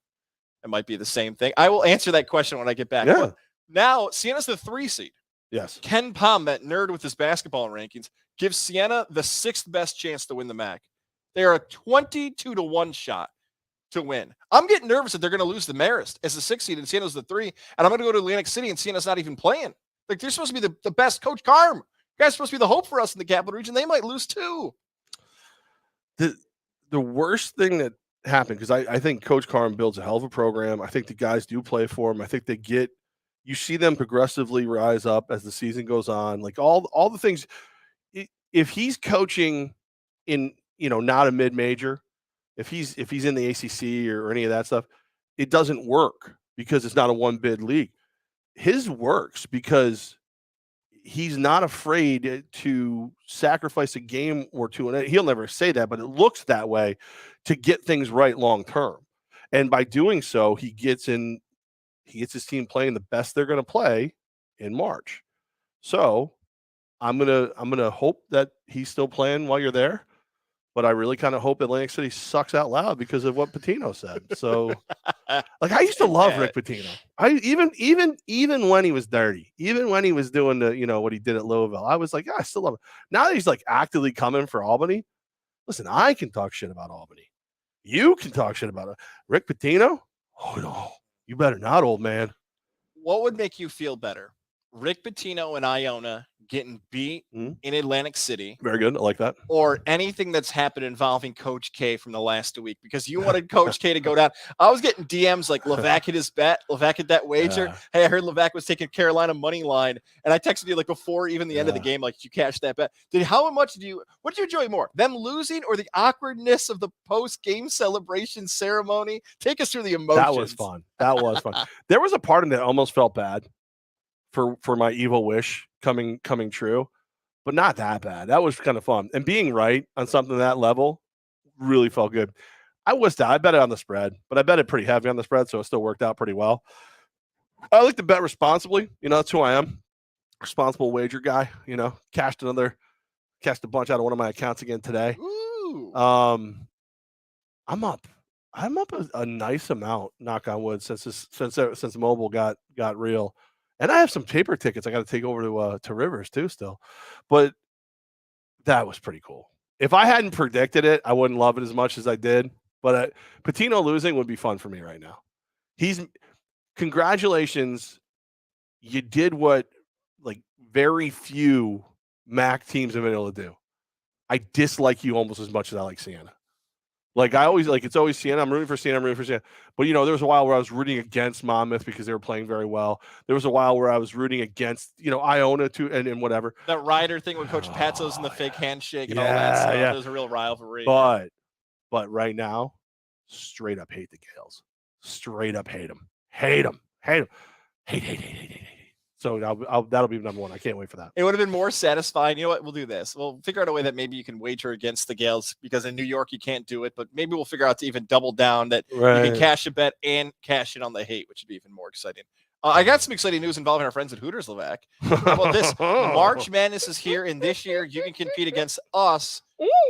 it might be the same thing. I will answer that question when I get back.
Yeah.
Now, Siena's the 3 seed.
Yes.
Ken Pom, that nerd with his basketball rankings, gives Siena the 6th best chance to win the MAC. They are a 22-1 shot to win. I'm getting nervous that they're going to lose the Marist as the 6th seed and Siena's the 3. And I'm going to go to Atlantic City and Siena's not even playing. Like they're supposed to be the best. Coach Carm, you guys are supposed to be the hope for us in the Capital Region. They might lose too.
The worst thing that happened, because I think Coach Carm builds a hell of a program. I think the guys do play for him. I think you see them progressively rise up as the season goes on. Like all the things, if he's coaching in, not a mid-major, if he's in the ACC or any of that stuff, it doesn't work because it's not a one-bid league. His works because he's not afraid to sacrifice a game or two. And he'll never say that, but it looks that way to get things right long-term. And by doing so, he gets his team playing the best they're going to play in March. So I'm gonna hope that he's still playing while you're there, but I really kind of hope Atlantic City sucks out loud because of what Pitino said. So, like, I used to love Rick Pitino. Even when he was dirty, even when he was doing what he did at Louisville, I was like, I still love him. Now that he's like actively coming for Albany, listen, I can talk shit about Albany. You can talk shit about it. Rick Pitino? Oh no. You better not, old man.
What would make you feel better? Rick Pitino and Iona getting beat in Atlantic City.
Very good. I like that.
Or anything that's happened involving Coach K from the last 2 weeks, because you wanted Coach K to go down. I was getting DMs like Levack hit his bet, Levack hit that wager. Yeah. Hey, I heard Levack was taking Carolina money line. And I texted you like before even the end of the game, like, you cashed that bet. What did you enjoy more? Them losing or the awkwardness of the post-game celebration ceremony? Take us through the emotions.
That was fun. There was a part of me that almost felt bad for my evil wish coming true, but not that bad. That was kind of fun. And being right on something that level really felt good. I bet it on the spread, but I bet it pretty heavy on the spread, so it still worked out pretty well. I like to bet responsibly. That's who I am. Responsible wager guy. Cashed a bunch out of one of my accounts again today.
Ooh.
I'm up a nice amount, knock on wood, since mobile got real. And I have some paper tickets I got to take over to Rivers too still. But that was pretty cool. If I hadn't predicted it, I wouldn't love it as much as I did. But Pitino losing would be fun for me right now. Congratulations. You did what like very few MAC teams have been able to do. I dislike you almost as much as I like Siena. Like I always it's always Siena. I'm rooting for Siena. But there was a while where I was rooting against Monmouth because they were playing very well. There was a while where I was rooting against Iona too and whatever.
That Ryder thing when Coach Patzo's in the fake handshake and all that stuff.
Yeah.
There's a real rivalry.
But right now, straight up hate the Gales. Straight up hate them. Hate them. Hate. So that'll be number one. I can't wait for that.
It would have been more satisfying. You know what? We'll do this. We'll figure out a way that maybe you can wager against the Gales because in New York you can't do it. But maybe we'll figure out to even double down that you can cash a bet and cash in on the hate, which would be even more exciting. I got some exciting news involving our friends at Hooters, Levack. How about this? March Madness is here, and this year you can compete against us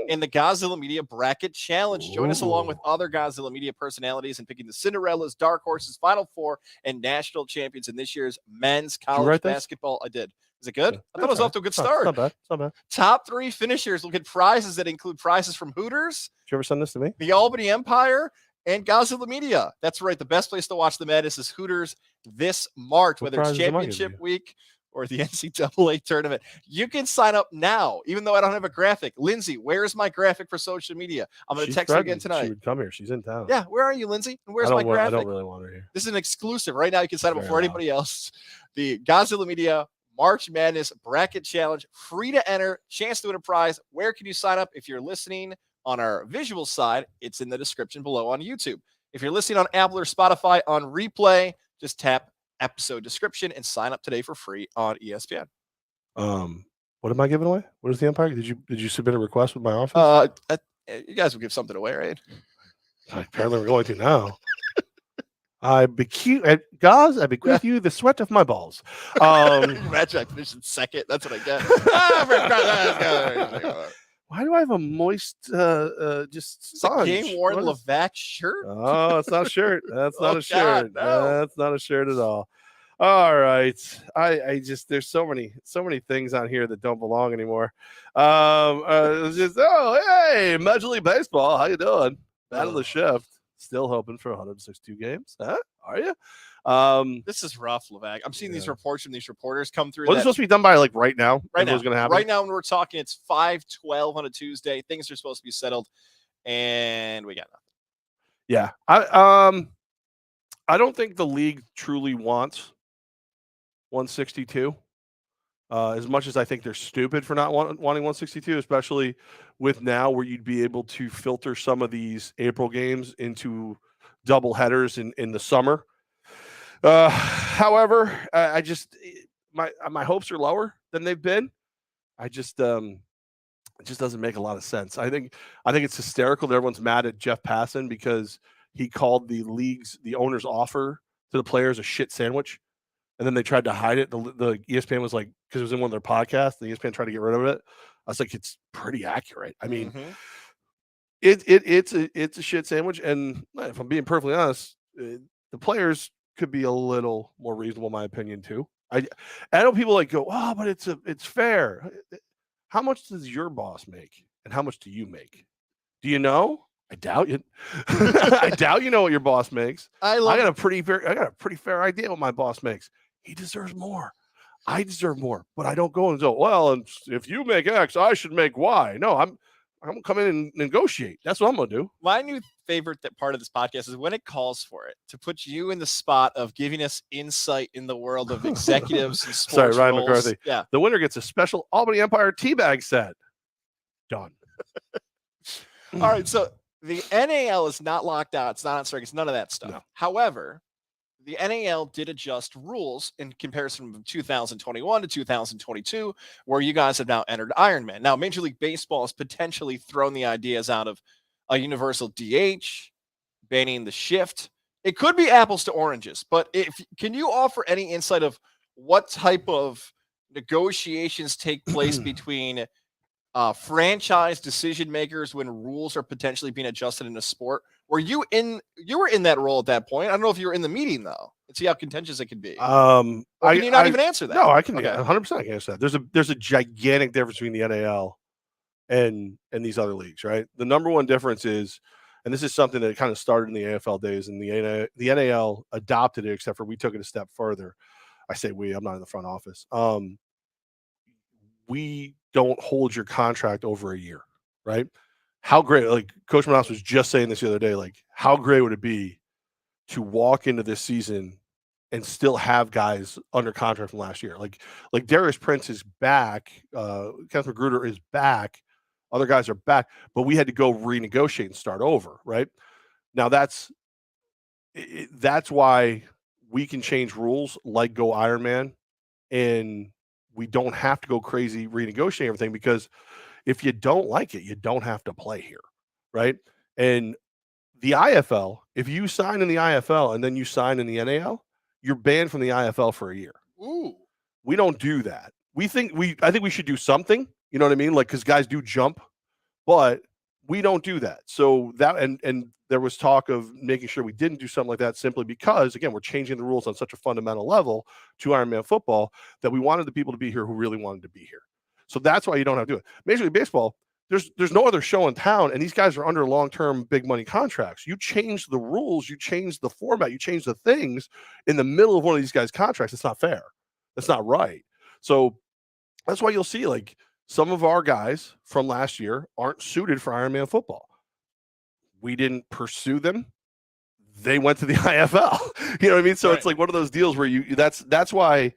in the Gozilla Media Bracket Challenge. Join us along with other Gozilla Media personalities in picking the Cinderellas, Dark Horses, Final Four, and national champions in this year's men's college basketball. I did. Is it good? I thought it was off to a good start.
It's not bad.
Top 3 finishers will get prizes that include prizes from Hooters.
Did you ever send this to me?
The Albany Empire and Gozilla Media. That's right. The best place to watch the Madness is Hooters this March, whether it's championship week or the NCAA tournament. You can sign up now, even though I don't have a graphic. Lindsay, where's my graphic for social media? I'm going to text her again tonight.
She would come here. She's in town.
Yeah. Where are you, Lindsay? And where's my graphic?
I don't really want her here.
This is an exclusive. Right now, you can sign up before anybody else. The Gozilla Media March Madness Bracket Challenge. Free to enter. Chance to win a prize. Where can you sign up? If you're listening on our visual side, it's in the description below on YouTube. If you're listening on Apple or Spotify on replay, just tap episode description and sign up today for free on ESPN.
What am I giving away? What is the Empire? Did you submit a request with my office?
You guys will give something away, right?
Apparently we're going to now. I bequeath you the sweat of my balls.
Imagine I finish in second. That's what I get.
Why do I have a moist just
a game worn Levack shirt?
Oh, it's not a shirt. That's not a shirt.
No.
That's not a shirt at all. All right. I just there's so many things on here that don't belong anymore. Hey, Major League Baseball, how you doing? Battle of the shift. Still hoping for 162 games. Huh? Are you?
This is rough, Levack. I'm seeing these reports from these reporters come through.
Well, it's supposed to be done by right now.
Right now,
what's going to happen?
Right now, when we're talking, it's 5/12 on a Tuesday. Things are supposed to be settled, and we got nothing.
Yeah, I don't think the league truly wants 162. As much as I think they're stupid for not wanting 162, especially with now where you'd be able to filter some of these April games into double headers in the summer. However, I just my hopes are lower than they've been. It just doesn't make a lot of sense. I think it's hysterical that everyone's mad at Jeff Passan because he called the owner's offer to the players a shit sandwich. And then they tried to hide it. The ESPN was like, because it was in one of their podcasts, the ESPN tried to get rid of it. I was like, it's pretty accurate. I mean, it's a shit sandwich. And if I'm being perfectly honest, the players could be a little more reasonable, in my opinion, too. I know people go, oh, but it's fair. How much does your boss make, and how much do you make? Do you know? I doubt it. I doubt you know what your boss makes. I got a pretty fair idea what my boss makes. He deserves more. I deserve more, but I don't go and go, well, and if you make X, I should make Y. No, I'm gonna come in and negotiate. That's what I'm gonna do.
My new favorite part of this podcast is when it calls for it to put you in the spot of giving us insight in the world of executives and sports.
Sorry, Ryan
roles.
McCarthy.
Yeah,
the winner gets a special Albany Empire teabag set. Done.
All right, so the NAL is not locked out. It's not on strike. It's none of that stuff.
No.
However, the NAL did adjust rules in comparison from 2021 to 2022, where you guys have now entered Ironman. Now, Major League Baseball has potentially thrown the ideas out of a universal DH, banning the shift. It could be apples to oranges, but can you offer any insight of what type of negotiations take place between franchise decision makers when rules are potentially being adjusted in a sport? You were in that role at that point. I don't know if you were in the meeting though, and see how contentious it can be. Can you not even answer that?
No, I can. 100% I can answer that. There's a gigantic difference between the NAL and these other leagues, right? The number one difference is, and this is something that kind of started in the AFL days, and the NAL adopted it, except for we took it a step further. I say we. I'm not in the front office. We don't hold your contract over a year, right? how great, like Coach Manas was just saying this the other day, like how great would it be to walk into this season and still have guys under contract from last year? Like Darius Prince is back, Kenneth Magruder is back, other guys are back, but we had to go renegotiate and start over, right? Now that's why we can change rules like go Ironman, and we don't have to go crazy renegotiating everything, because if you don't like it, you don't have to play here, right? And the IFL, if you sign in the IFL and then you sign in the NAL, you're banned from the IFL for a year.
Ooh.
We don't do that. I think we should do something, you know what I mean? Like, because guys do jump, but we don't do that. So that, and there was talk of making sure we didn't do something like that, simply because, again, we're changing the rules on such a fundamental level to Ironman football that we wanted the people to be here who really wanted to be here. So that's why you don't have to do it. Major League Baseball, there's no other show in town, and these guys are under long-term big money contracts. You change the rules, you change the format, you change the things in the middle of one of these guys' contracts. It's not fair. That's not right. So that's why you'll see, like, some of our guys from last year aren't suited for Ironman football. We didn't pursue them. They went to the IFL. You know what I mean? So It's like one of those deals where that's why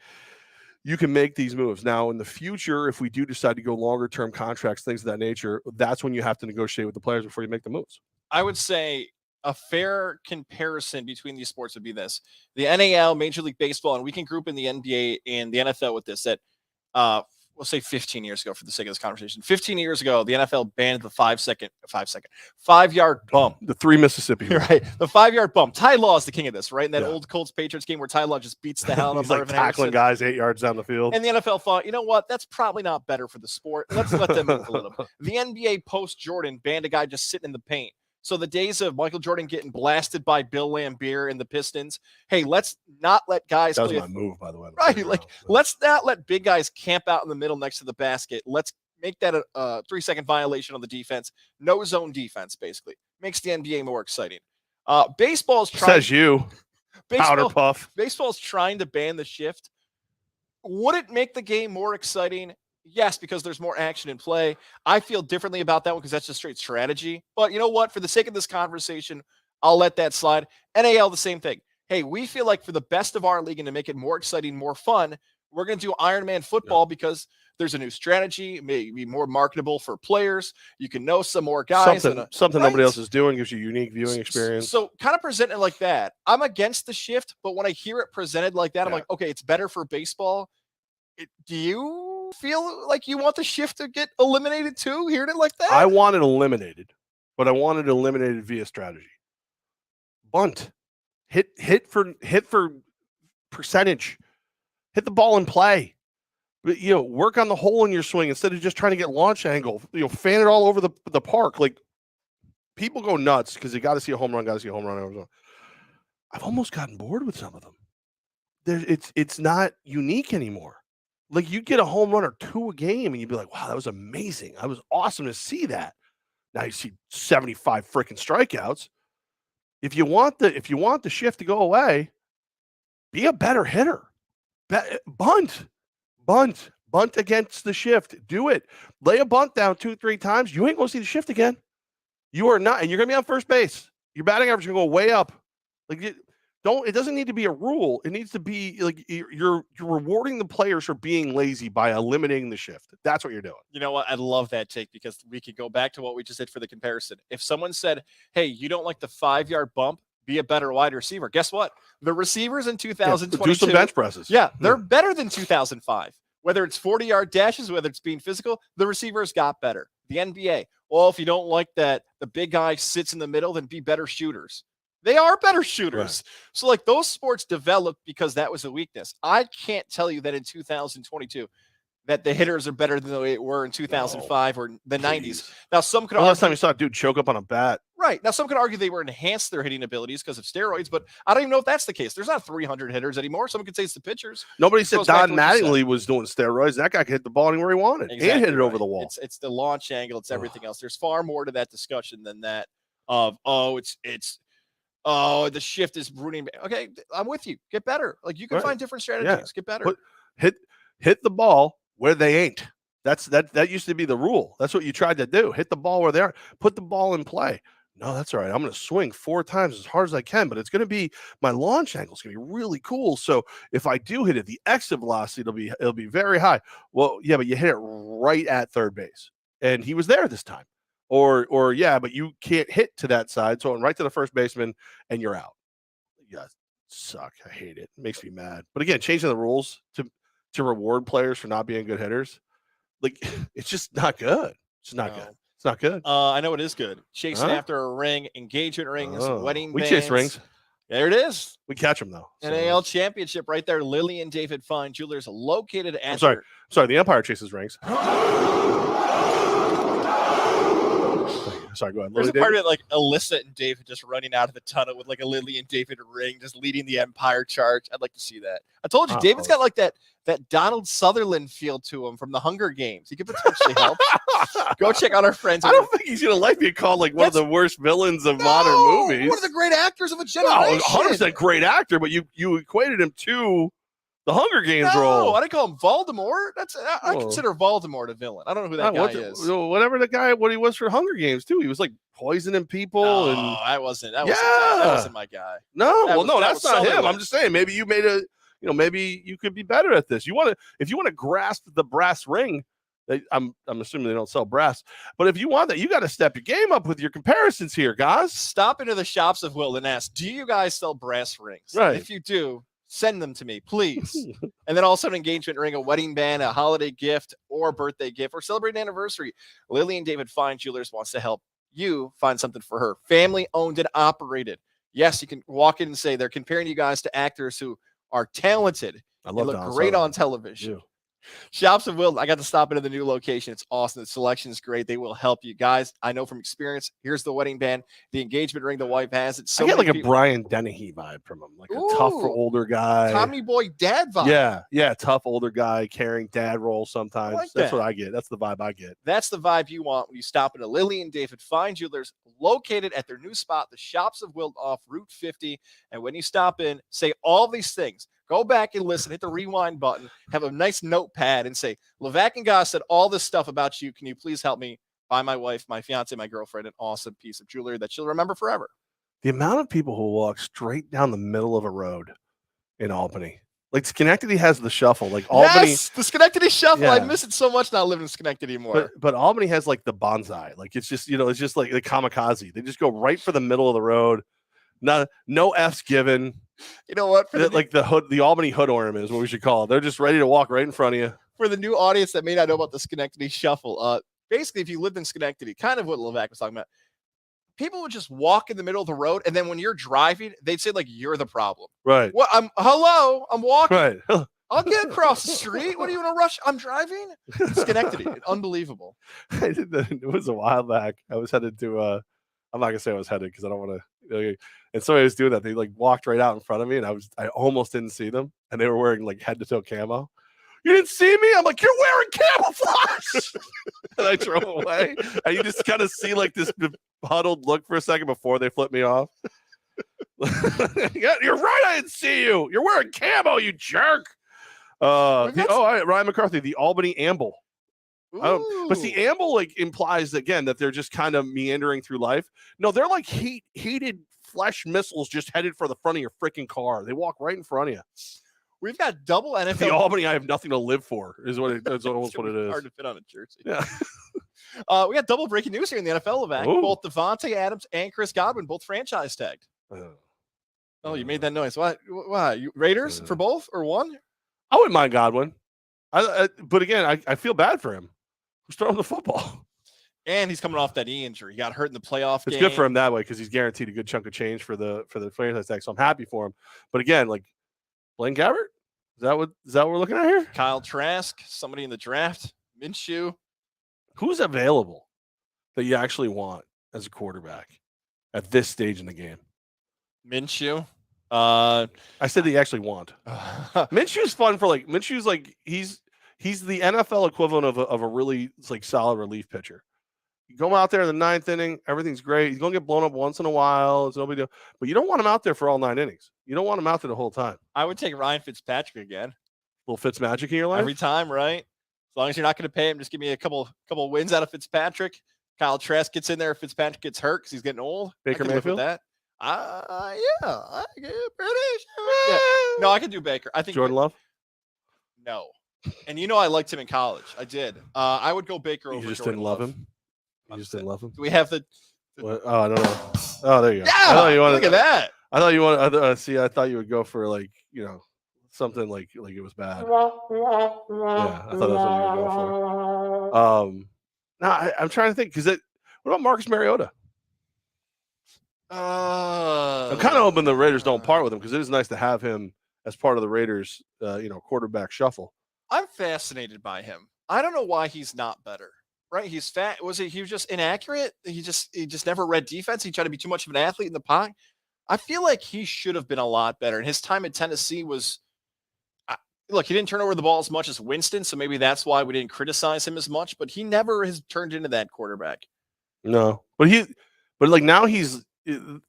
you can make these moves. Now, in the future, if we do decide to go longer term contracts, things of that nature, that's when you have to negotiate with the players before you make the moves.
I would say a fair comparison between these sports would be this: the NAL, Major League Baseball, and we can group in the NBA and the NFL with this. That we'll say 15 years ago, for the sake of this conversation, 15 years ago, the NFL banned the 5-yard bump.
The 3 Mississippi.
Right. The 5-yard bump. Ty Law is the king of this, right? In that old Colts Patriots game where Ty Law just beats the hell out of
He's like tackling guys 8 yards down the field.
And the NFL thought, you know what? That's probably not better for the sport. Let's let them move a little bit. The NBA post Jordan banned a guy just sitting in the paint. So the days of Michael Jordan getting blasted by Bill Laimbeer and the Pistons, hey, let's not let guys.
That was my move, by the way.
Right, like let's not let big guys camp out in the middle next to the basket. Let's make that a 3-second violation on the defense. No zone defense, basically makes the NBA more exciting. Baseball's trying.
Says you, powder puff.
Baseball's trying to ban the shift. Would it make the game more exciting? Yes, because there's more action in play. I feel differently about that one because that's just straight strategy. But you know what? For the sake of this conversation, I'll let that slide. NAL, the same thing. Hey, we feel like for the best of our league and to make it more exciting, more fun, we're going to do Ironman football because there's a new strategy, maybe more marketable for players. You can know some more guys.
Something nobody else is doing, gives you a unique viewing experience.
So kind of present it like that. I'm against the shift, but when I hear it presented like that, I'm like, okay, it's better for baseball. Do you feel like you want the shift to get eliminated too, hearing it like that?
I want it eliminated, but I want it eliminated via strategy. Bunt, hit for percentage, hit the ball and play. But, work on the hole in your swing instead of just trying to get launch angle. Fan it all over the park. Like, people go nuts because they got to see a home run. I've almost gotten bored with some of them. It's not unique anymore. Like, you get a home run or 2 a game and you'd be like, wow, that was amazing. That was awesome to see that. Now you see 75 freaking strikeouts. If you want the shift to go away, be a better hitter. Bunt against the shift. Do it. Lay a bunt down 2-3 times. You ain't going to see the shift again. You are not, and you're going to be on first base. Your batting average is going to go way up. Like, it doesn't need to be a rule. It needs to be like you're rewarding the players for being lazy by eliminating the shift. That's what you're doing.
You know what? I love that take because we could go back to what we just did for the comparison. If someone said, hey, you don't like the 5-yard bump, be a better wide receiver. Guess what? The receivers in 2022
do some bench presses.
Yeah, they're better than 2005. Whether it's 40-yard dashes, whether it's being physical, the receivers got better. The NBA, well, if you don't like that, the big guy sits in the middle, then be better shooters. They are better shooters. Right. So, like, those sports developed because that was a weakness. I can't tell you that in 2022 that the hitters are better than they were in 2005 or the 90s. Now, some could argue.
Last time you saw a dude choke up on a bat.
Right. Now, some could argue they were enhanced their hitting abilities because of steroids, but I don't even know if that's the case. There's not 300 hitters anymore. Someone could say it's the pitchers.
Nobody said Don Mattingly was doing steroids. That guy could hit the ball anywhere he wanted and hit it over the wall.
It's the launch angle. It's everything else. There's far more to that discussion than that of, the shift is ruining. Okay, I'm with you. Get better. Like, you can find different strategies. Get better.
Hit the ball where they ain't. That used to be the rule. That's what you tried to do. Hit the ball where they are. Put the ball in play. No, that's all right. I'm going to swing 4 times as hard as I can, but it's going to be my launch angle is going to be really cool. So if I do hit it, the exit velocity it'll be very high. Well, yeah, but you hit it right at third base, and he was there this time. Or yeah, but you can't hit to that side, so it went right to the first baseman, and you're out. Yeah, suck. I hate it. It makes me mad. But again, changing the rules to reward players for not being good hitters, like it's just not good. It's not good. It's not good.
I know it is good. Chasing after a ring, engagement rings, wedding bands.
We chase rings.
There it is.
We catch them though.
So. NAL championship right there. Lily and David Fine Jewelers located at.
I'm sorry. The Empire chases rings. Sorry, go ahead.
There's a part of it like Alyssa and David just running out of the tunnel with like a Lily and David ring, just leading the Empire charge. I'd like to see that. I told you, David's got like that Donald Sutherland feel to him from the Hunger Games. He could potentially help. Go check out our friends.
I don't think he's going to like being called like one of the worst villains of modern movies.
One of the great actors of a generation.
100% great actor, but you equated him to the Hunger Games role.
I didn't call him Voldemort. I consider Voldemort a villain. I don't know who that guy is.
Whatever what he was for Hunger Games too. He was like poisoning people.
That wasn't my guy.
No, that's not him. I'm just saying maybe you made maybe you could be better at this. If you want to grasp the brass ring. I'm assuming they don't sell brass, but if you want that, you got to step your game up with your comparisons here, guys.
Stop into the shops of Will and ask, do you guys sell brass rings?
Right.
If you do, send them to me, please. And then also an engagement ring, a wedding band, a holiday gift, or a birthday gift, or celebrate an anniversary. Lily and David Fine Jewelers wants to help you find something for her. Family owned and operated. Yes, you can walk in and say they're comparing you guys to actors who are talented. I love look great on television. Yeah. Shops of Will. I got to stop into the new location. It's awesome. The selection is great. They will help you guys. I know from experience. Here's the wedding band, the engagement ring. The wife has it.
I get like a Brian Dennehy vibe from him, like a tough older guy,
Tommy Boy dad vibe.
Yeah, tough older guy carrying dad role sometimes. That's what I get. That's the vibe I get.
That's the vibe you want when you stop into Lily and David Fine Jewelers, located at their new spot, the Shops of Will off Route 50. And when you stop in, say all these things. Go back and listen, hit the rewind button, have a nice notepad and say, Levack and Goz said all this stuff about you. Can you please help me buy my wife, my fiance, my girlfriend, an awesome piece of jewelry that she'll remember forever?
The amount of people who walk straight down the middle of a road in Albany. Like Schenectady has the shuffle. Like Albany.
Yes, the Schenectady shuffle. Yeah. I miss it so much not living in Schenectady anymore.
But Albany has like the bonsai. Like it's just like the kamikaze. They just go right for the middle of the road. No F's given.
You know what?
The Albany hood ornament is what we should call it. They're just ready to walk right in front of you.
For the new audience that may not know about the Schenectady shuffle, basically, if you lived in Schenectady, kind of what Levack was talking about, people would just walk in the middle of the road, and then when you're driving, they'd say like you're the problem.
Right.
Well, I'm walking.
Right.
I'll get across the street. What do you want to rush? I'm driving. Schenectady, unbelievable.
It was a while back. I was headed to. I'm not gonna say I was headed because I don't want to. And somebody was doing that. They like walked right out in front of me, and I almost didn't see them. And they were wearing like head to toe camo. You didn't see me? I'm like, you're wearing camouflage. And I drove away. And you just kind of see like this huddled look for a second before they flip me off. You're right. I didn't see you. You're wearing camo, you jerk. Ryan McCarthy, the Albany Amble. But the amble like implies again that they're just kind of meandering through life. No, they're like heated flesh missiles just headed for the front of your freaking car. They walk right in front of you.
We've got double NFL.
The Albany, I have nothing to live for, is what it is. Almost what it is.
Hard to fit on a jersey.
Yeah.
We got double breaking news here in the NFL, Levack. Both Devontae Adams and Chris Godwin, both franchise tagged. Oh, you made that noise. Why? You Raiders for both or one?
I wouldn't mind Godwin. But again, I feel bad for him. Who's throwing the football?
And he's coming off that knee injury. He got hurt in the playoff game.
It's good for him that way because he's guaranteed a good chunk of change for the franchise tag. So I'm happy for him. But again, like Blaine Gabbert, is that what we're looking at here?
Kyle Trask, somebody in the draft, Minshew.
Who's available that you actually want as a quarterback at this stage in the game?
Minshew.
I said that you actually want. Minshew's fun for Minshew's like he's the NFL equivalent of a really like solid relief pitcher. You go out there in the ninth inning, everything's great. He's gonna get blown up once in a while. It's no big deal. But you don't want him out there for all 9 innings. You don't want him out there the whole time.
I would take Ryan Fitzpatrick again.
Little Fitzmagic in your life
every time, right? long as you're not going to pay him, just give me a couple wins out of Fitzpatrick. Kyle Trask gets in there if Fitzpatrick gets hurt because he's getting old.
Baker
I can live with
Mayfield?
that. Yeah, I get pretty sure. Yeah. No, I can do Baker. I think
Jordan Love?
No. And I liked him in college. I did. I would go Baker over
You just
Jordan
didn't love
Love.
him? You just didn't love him?
Do we have the
What? Oh, I don't know. Oh, there you go.
Yeah,
I thought you wanted,
look at that.
I thought you wanted. See, I thought you would go for like something like it was bad. Yeah, I thought that's what you would go for. No, I'm trying to think because what about Marcus Mariota? I'm kind of hoping the Raiders don't part with him because it is nice to have him as part of the Raiders, quarterback shuffle.
I'm fascinated by him. I don't know why he's not better. Right? He's fat. He was just inaccurate? He just never read defense. He tried to be too much of an athlete in the pocket. I feel like he should have been a lot better. And his time at Tennessee was look, he didn't turn over the ball as much as Winston, so maybe that's why we didn't criticize him as much, but he never has turned into that quarterback.
No. But now he's the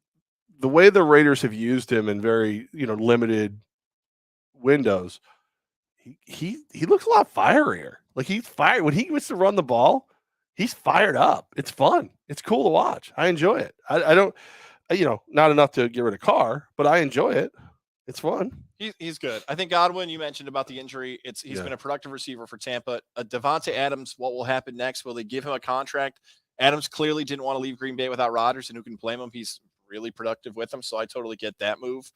way the Raiders have used him in very, limited windows. He looks a lot fierier. Like he's fired when he gets to run the ball. He's fired up. It's fun. It's cool to watch. I enjoy it. I don't, not enough to get rid of Carr, but I enjoy it. It's fun.
He's good. I think Godwin, you mentioned about the injury. He's been a productive receiver for Tampa. Devontae Adams, what will happen next? Will they give him a contract? Adams clearly didn't want to leave Green Bay without Rodgers, and who can blame him? He's really productive with him, so I totally get that move.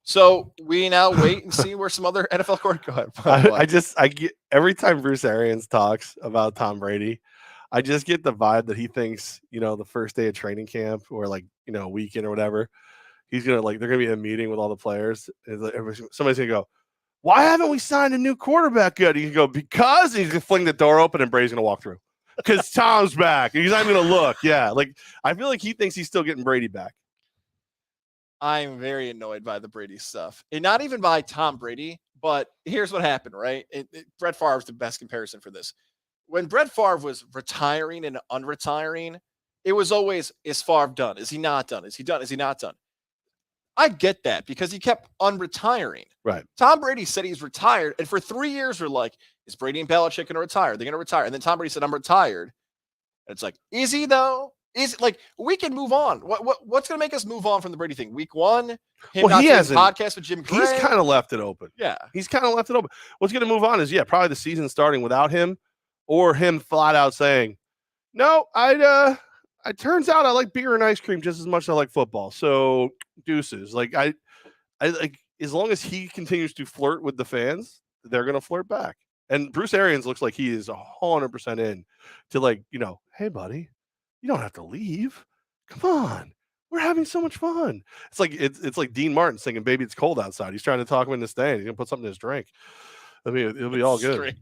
So we now wait and see where some other NFL court go ahead.
I get every time Bruce Arians talks about Tom Brady, I just get the vibe that he thinks, the first day of training camp or a weekend or whatever, he's gonna they're gonna be in a meeting with all the players. Somebody's gonna go, "Why haven't we signed a new quarterback yet?" He can go, "Because," he's gonna fling the door open and Brady's gonna walk through. Because Tom's back. He's not even gonna look. Yeah, I feel like he thinks he's still getting Brady back.
I'm very annoyed by the Brady stuff, and not even by Tom Brady. But here's what happened, right? Brett Favre is the best comparison for this. When Brett Favre was retiring and unretiring, it was always, is Favre done? Is he not done? Is he done? Is he not done? I get that because he kept unretiring.
Right.
Tom Brady said he's retired, and for 3 years we're like, is Brady and Belichick going to retire? They're going to retire. And then Tom Brady said, I'm retired. And it's like, is he though? Is we can move on? What's going to make us move on from the Brady thing? Week one,
he has a
podcast with Jim Gray.
He's kind of left it open.
Yeah,
he's kind of left it open. What's going to move on is probably the season starting without him, or him flat out saying, "No, it turns out I like beer and ice cream just as much as I like football. So deuces." I as long as he continues to flirt with the fans, they're going to flirt back. And Bruce Arians looks like he is 100% in to hey buddy, you don't have to leave. Come on. We're having so much fun. It's like Dean Martin singing "Baby It's Cold Outside." He's trying to talk him into staying. He's gonna put something in his drink. I mean, it'll be all good.
Strange.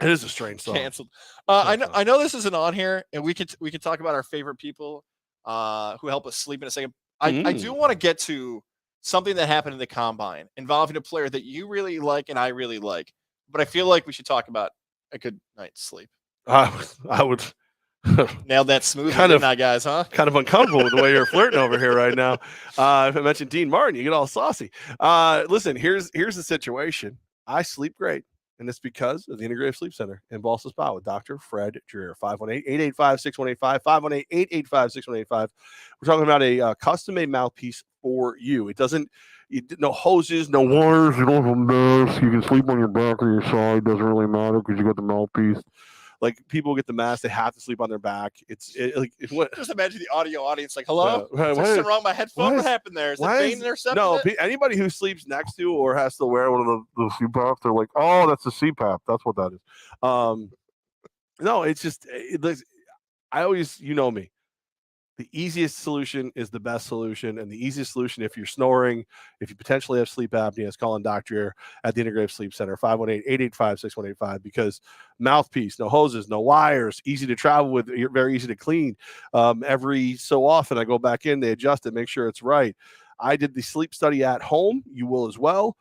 It is a strange song.
Canceled. I know this isn't on here, and we could talk about our favorite people who help us sleep in a second. I do want to get to something that happened in the combine involving a player that you really like and I really like, but I feel like we should talk about a good night's sleep.
I would
nailed that smooth, guys, huh?
Kind of uncomfortable with the way you're flirting over here right now. If I mentioned Dean Martin, you get all saucy. Listen, here's the situation. I sleep great, and it's because of the Integrative Sleep Center in Ballston Spa with Dr. Fred Dreer. 518-885-6185, 518-885-6185. We're talking about a custom-made mouthpiece for you. It doesn't, no hoses, no wires, you don't have a mess. You can sleep on your back or your side. Doesn't really matter because you got the mouthpiece. People get the mask, they have to sleep on their back. Just
imagine the audio audience hello? Is something wrong with my headphone? What happened there? Is it vein intercepted?
No, anybody who sleeps next to or has to wear one of the CPAPs, they're like, oh, that's a CPAP. That's what that is. No, it's just, I always, me. The easiest solution is the best solution, and the easiest solution if you're snoring, if you potentially have sleep apnea, is calling Dr. at the Integrative Sleep Center, 518-885-6185, because mouthpiece, no hoses, no wires, easy to travel with, very easy to clean. Every so often I go back in, they adjust it, make sure it's right. I did the sleep study at home. You will as well.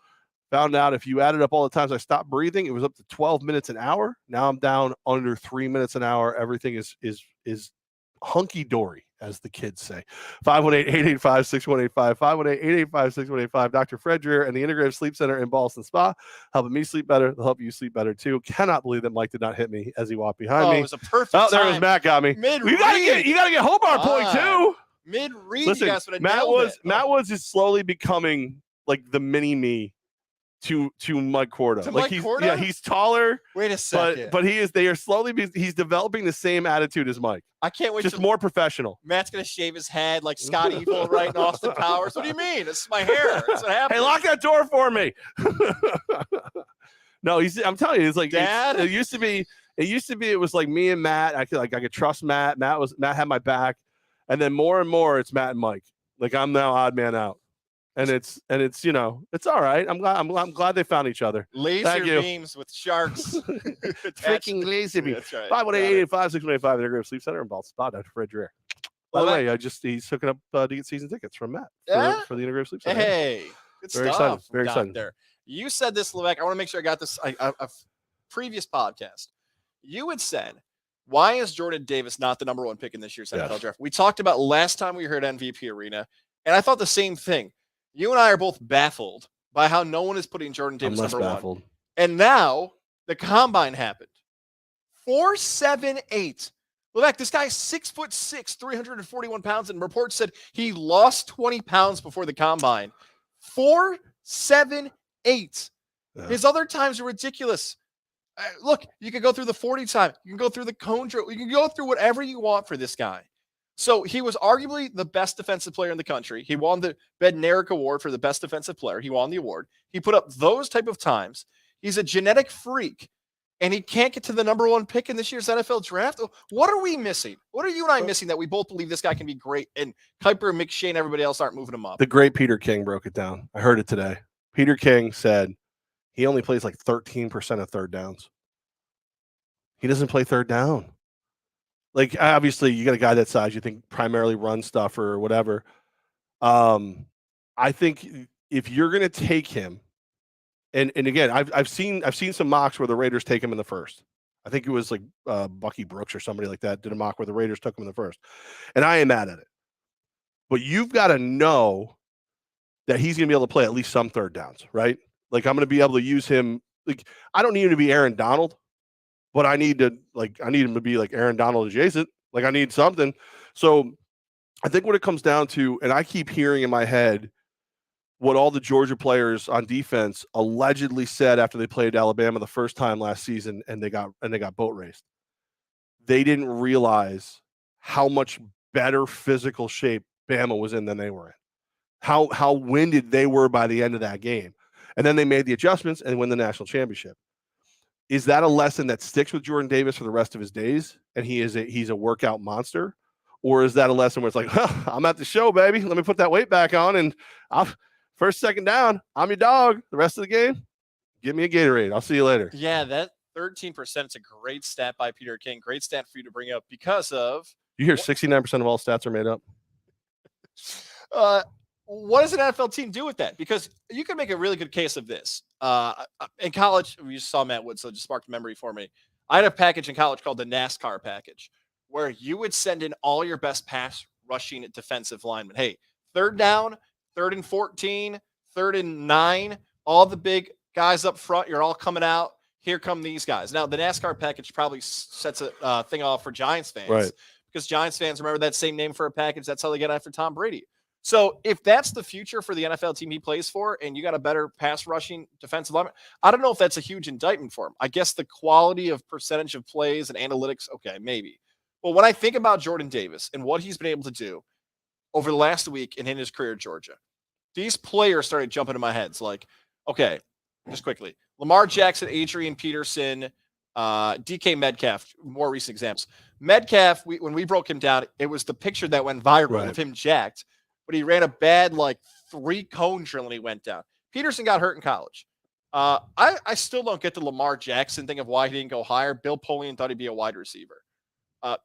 Found out if you added up all the times I stopped breathing, it was up to 12 minutes an hour. Now I'm down under 3 minutes an hour. Everything is hunky-dory as the kids say. 518-885-6185, 518-885-6185. Dr. Fred Dreer and the Integrative Sleep Center in Boston Spa, helping me sleep better. They'll help you sleep better too. Cannot believe that Mike did not hit me as he walked behind me.
It was a perfect
Oh, there
time.
was Matt got me. You gotta get Hobart point too.
Mid-read,
listen,
you guys would have
Matt Woods is slowly becoming like the mini me to Mike Corda. He's taller.
Wait a second.
But they are slowly he's developing the same attitude as Mike.
I can't wait.
Just more professional.
Matt's gonna shave his head like Scott Evil, right? And Austin Powers. What do you mean? It's my hair. That's what happened.
Hey, lock that door for me. No, I'm telling you, it's like
Dad.
It used to be. It was like me and Matt. I could trust Matt. Matt had my back, and then more and more it's Matt and Mike. Like I'm now odd man out. And it's it's all right. I'm glad they found each other.
Laser beams with sharks.
Freaking laser beams.
That's right.
518-885-6185. Integrative Sleep Center in Boston Spa. Dr. Fred Dreer. By the way, he's hooking up to get season tickets from Matt for the Integrative Sleep Center.
Hey, good
Very
stuff.
Excited. Very excited.
There. You said this, Levack. I want to make sure I got this. A previous podcast, you had said, why is Jordan Davis not the number one pick in this year's NFL draft? We talked about last time we heard MVP Arena, and I thought the same thing. You and I are both baffled by how no one is putting Jordan Davis number one. And now the combine happened. 4.78. Levack, this guy's 6'6", 341 pounds, and reports said he lost 20 pounds before the combine. 4.78. Yeah. His other times are ridiculous. Look, you can go through the 40 time. You can go through the cone drill. You can go through whatever you want for this guy. So he was arguably the best defensive player in the country. He won the Bednarik Award for the best defensive player. He won the award. He put up those type of times. He's a genetic freak, and he can't get to the number one pick in this year's NFL draft. What are we missing? What are you and I missing that we both believe this guy can be great, and Kuiper, McShay, and everybody else aren't moving him up?
The great Peter King broke it down. I heard it today. Peter King said he only plays like 13% of third downs. He doesn't play third down. Like, obviously, you got a guy that size, you think primarily run stuff or whatever. I think if you're going to take him, and again, I've seen some mocks where the Raiders take him in the first. I think it was like Bucky Brooks or somebody like that did a mock where the Raiders took him in the first. And I ain't mad at it. But you've got to know that he's going to be able to play at least some third downs, right? Like, I'm going to be able to use him. Like, I don't need him to be Aaron Donald. But I need him to be like Aaron Donald adjacent. Like, I need something. So I think what it comes down to, and I keep hearing in my head what all the Georgia players on defense allegedly said after they played Alabama the first time last season and they got boat raced. They didn't realize how much better physical shape Bama was in than they were in. How winded they were by the end of that game. And then they made the adjustments and win the national championship. Is that a lesson that sticks with Jordan Davis for the rest of his days, and he's a workout monster? Or is that a lesson where it's like, I'm at the show, baby. Let me put that weight back on, and first, second down, I'm your dog. The rest of the game, give me a Gatorade. I'll see you later.
Yeah, that 13% is a great stat by Peter King. Great stat for you to bring up because of...
You hear 69% of all stats are made up?
What does an NFL team do with that? Because you can make a really good case of this. In college, we just saw Matt Wood, so it just sparked a memory for me. I had a package in college called the NASCAR package, where you would send in all your best pass rushing defensive linemen. Hey, third down, 3rd and 14, 3rd and 9, all the big guys up front, you're all coming out. Here come these guys. Now, the NASCAR package probably sets a thing off for Giants fans.
Right. Because
Giants fans remember that same name for a package. That's how they get after Tom Brady. So if that's the future for the NFL team he plays for, and you got a better pass rushing defensive lineman, I don't know if that's a huge indictment for him. I guess the quality of percentage of plays and analytics, okay, maybe. But when I think about Jordan Davis and what he's been able to do over the last week and in his career at Georgia, these players started jumping in my head. It's like, okay, just quickly. Lamar Jackson, Adrian Peterson, DK Metcalf, more recent examples. Metcalf, when we broke him down, it was the picture that went viral of him jacked. But he ran a bad, 3-cone drill and he went down. Peterson got hurt in college. I still don't get the Lamar Jackson thing of why he didn't go higher. Bill Polian thought he'd be a wide receiver.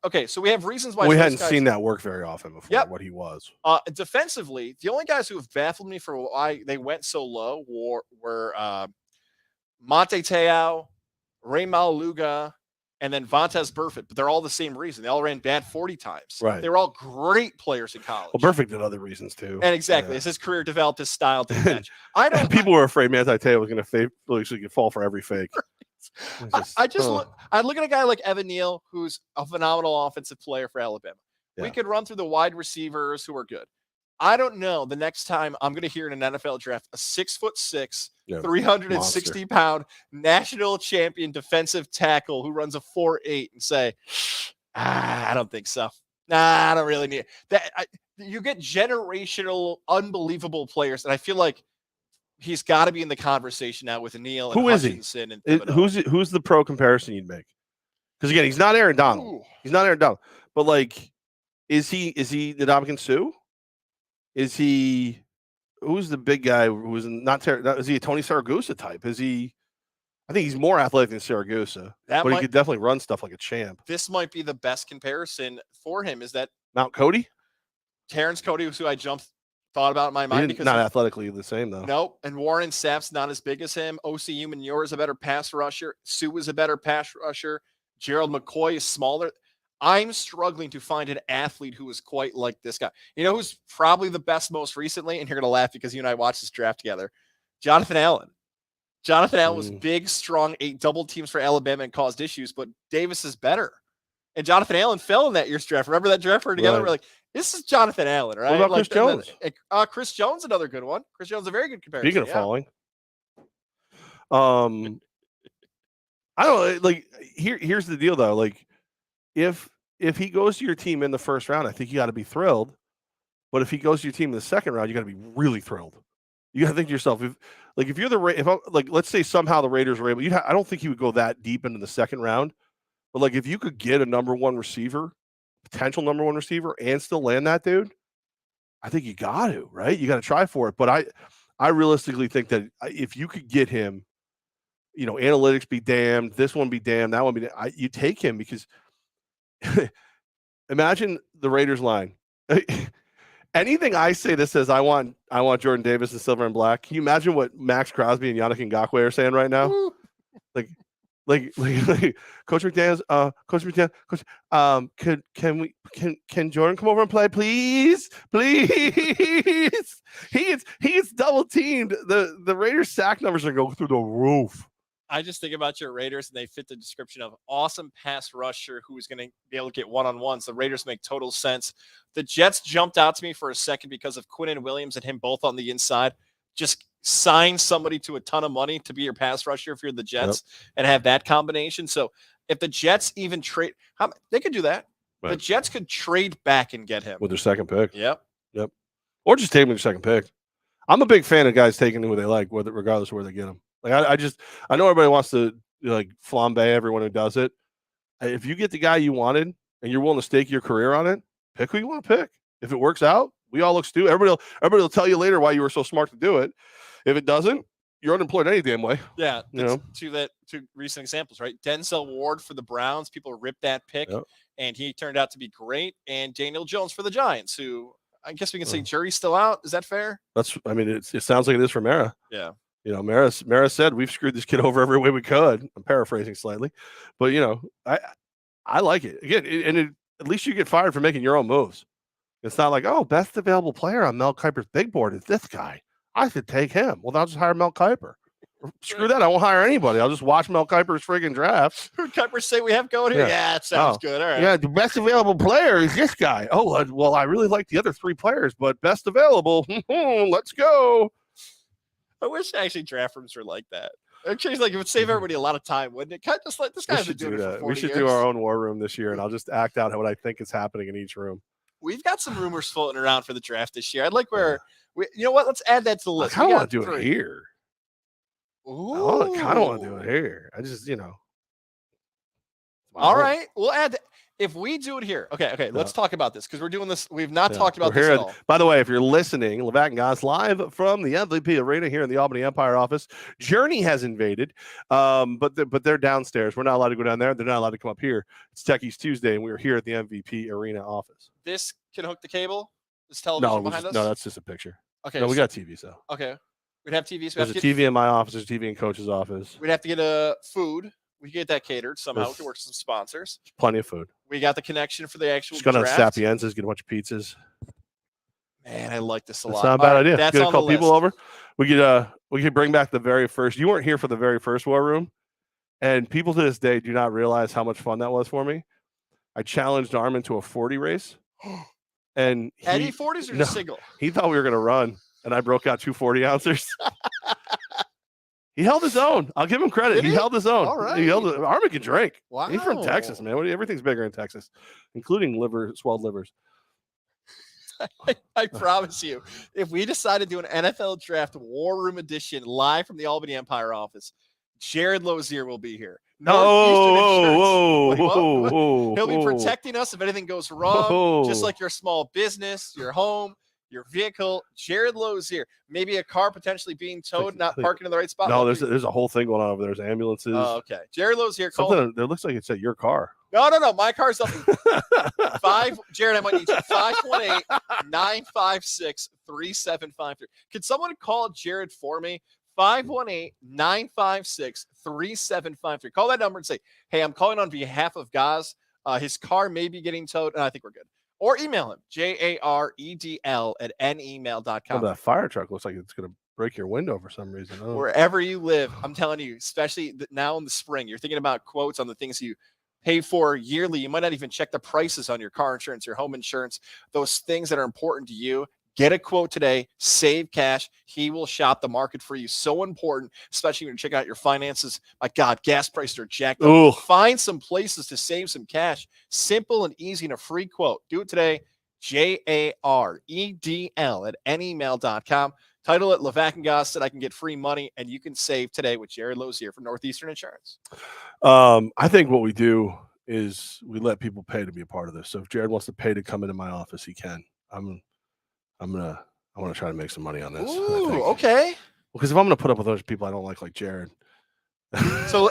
Okay, so we have reasons why.
We hadn't seen that work very often before, what he was.
Defensively, the only guys who have baffled me for why they went so low were Monte Te'o, Ray Maluga, and then Vontez Burfict, but they're all the same reason. They all ran bad 40 times.
Right.
They were all great players in college.
Well, Burfict did other reasons too.
And exactly, as his career developed, his style to the bench.
People were afraid Manti Te'o was going to fall for every fake.
I look at a guy like Evan Neal, who's a phenomenal offensive player for Alabama.
Yeah.
We could run through the wide receivers who are good. I don't know the next time I'm going to hear in an NFL draft a 6'6", 360-pound national champion defensive tackle who runs a 4.8 and say, I don't think so. Nah, I don't really need it. You get generational, unbelievable players, and I feel like he's got to be in the conversation now with Neal and Hutchinson.
Who's the pro comparison you'd make? Because again, he's not Aaron Donald. Ooh. He's not Aaron Donald. But like, is he Ndamukong Suh? Is he who's the big guy who's is he a Tony Saragusa type? Is he? I think he's more athletic than Saragusa, but he could definitely run stuff like a champ.
This might be the best comparison for him. Is that
Mount Cody?
Terrence Cody was who I thought about in my mind because
not athletically the same though.
Nope. And Warren Sapp's not as big as him. O.C. Umenyiora is a better pass rusher. Sue is a better pass rusher. Gerald McCoy is smaller. I'm struggling to find an athlete who is quite like this guy. You know who's probably the best most recently? And you're going to laugh because you and I watched this draft together. Jonathan Allen. Jonathan Allen was big, strong, 8 double teams for Alabama and caused issues, but Davis is better. And Jonathan Allen fell in that year's draft. Remember that draft? We're together. Right. We're like, this is Jonathan Allen, right?
What about Chris Jones?
Chris Jones, another good one. Chris Jones, a very good comparison.
Speaking of falling. I don't like here's the deal though. Like if he goes to your team in the first round, I think you got to be thrilled. But if he goes to your team in the second round, you got to be really thrilled. You got to think to yourself, if you're let's say somehow the Raiders were able, I don't think he would go that deep into the second round. But like if you could get a potential number one receiver, and still land that dude, I think you got to, right? You got to try for it. But I realistically think that if you could get him, analytics be damned, this one be damned, that one be damned, you take him because imagine the Raiders line. Anything I say that says I want Jordan Davis in silver and black. Can you imagine what Max Crosby and Yannick Ngakoue are saying right now? Like Coach McDaniels, can Jordan come over and play, please? He gets double teamed. The Raiders sack numbers are going through the roof.
I just think about your Raiders, and they fit the description of awesome pass rusher who is going to be able to get one-on-ones. The Raiders make total sense. The Jets jumped out to me for a second because of Quinnen Williams and him both on the inside. Just sign somebody to a ton of money to be your pass rusher if you're the Jets and have that combination. So if the Jets even trade, they could do that. Right. The Jets could trade back and get him
with their second pick.
Yep.
Or just take him with their second pick. I'm a big fan of guys taking who they like, regardless of where they get them. Like I know everybody wants to flambe everyone who does it. If you get the guy you wanted and you're willing to stake your career on it, pick who you want to pick. If it works out, we all look stupid. Everybody will tell you later why you were so smart to do it. If it doesn't, you're unemployed any damn way.
Yeah, two recent examples, right? Denzel Ward for the Browns, people ripped that pick, and he turned out to be great. And Daniel Jones for the Giants, who I guess we can say jury's still out. Is that fair?
It sounds like it is for Mara.
Yeah.
Mara said we've screwed this kid over every way we could. I'm paraphrasing slightly, but I like it again. At least you get fired for making your own moves. It's not like, best available player on Mel Kiper's big board is this guy. I should take him. Well, I'll just hire Mel Kiper. Screw that. I won't hire anybody. I'll just watch Mel Kiper's friggin' drafts.
Who did Kiper say we have going here? Yeah, it sounds good. All right.
Yeah, the best available player is this guy. Oh, well, I really like the other 3 players, but best available. Let's go.
I wish actually draft rooms were like that. Actually, it would save everybody a lot of time, wouldn't it? Kind of just like this guy's been doing it for 40
We should
years.
do our own war room this year, and I'll just act out what I think is happening in each room.
We've got some rumors floating around for the draft this year. I'd like you know what? Let's add that to the list.
I kind of want to do it here.
Ooh.
I kind of want to do it here. I just,
All right. We'll add that. If we do it here, okay, let's talk about this because we're doing this. We've not talked about this at all.
By the way, if you're listening, Levack and Goz live from the MVP Arena here in the Albany Empire office. Journey has invaded, but they're downstairs. We're not allowed to go down there. They're not allowed to come up here. It's Techies Tuesday, and we're here at the MVP Arena office.
This can hook the cable. This television behind us.
No, that's just a picture.
Okay,
no, we got TVs though.
Okay, we'd have TVs.
There's a TV in my office. There's a TV in Coach's office.
We'd have to get a food. We get that catered somehow.
There's-
We can work some sponsors.
Plenty of food.
We got the connection for the actual
Just go down to
draft.
Sapienza's, get a bunch of pizzas.
Man, I like this a lot.
That's not a bad idea.
That's
Get a
on
couple
the
people
list.
over. We could bring back the very first. You weren't here for the very first War Room, and people to this day do not realize how much fun that was for me. I challenged Armin to a 40 race, and
Any 40s or
no,
just single?
he thought we were going to run, and I broke out 2 40-ouncers. He held his own. I'll give him credit.
Did
He
he?
held his own.
All right.
He held it. Armin can drink.
Wow.
He's from Texas, man. Everything's bigger in Texas, including swelled livers.
I promise you, if we decide to do an NFL Draft War Room edition live from the Albany Empire office, Jared Lozier will be here.
Whoa.
He'll be protecting us if anything goes wrong, just like your small business, your home, your vehicle. Jared Lozier, maybe a car potentially being towed, not parking in the right spot.
No, there's a whole thing going on over there. There's ambulances.
Oh, okay. Jared Lozier,
Something that looks like it's at your car.
No. My car's up. Jared, I might need you. 518-956-3753. Could someone call Jared for me? 518-956-3753. Call that number and say, hey, I'm calling on behalf of Goz. His car may be getting towed, and I think we're good. Or email him, jaredl@nemail.com.
That fire truck looks like it's going to break your window for some reason.
Wherever you live, I'm telling you, especially now in the spring, you're thinking about quotes on the things you pay for yearly. You might not even check the prices on your car insurance, your home insurance, those things that are important to you. Get a quote today, save cash. He will shop the market for you. So important, especially when you check out your finances. My God, gas prices are jacked up. Find some places to save some cash. Simple and easy and a free quote. Do it today. JAREDL@nemail.com. Title it Levack and Goz said I can get free money, and you can save today with Jared Lozier from Northeastern Insurance.
I think what we do is we let people pay to be a part of this. So if Jared wants to pay to come into my office, he can. I want to try to make some money on this.
Ooh, okay.
Because if I'm going to put up with those people I don't like Jared.
So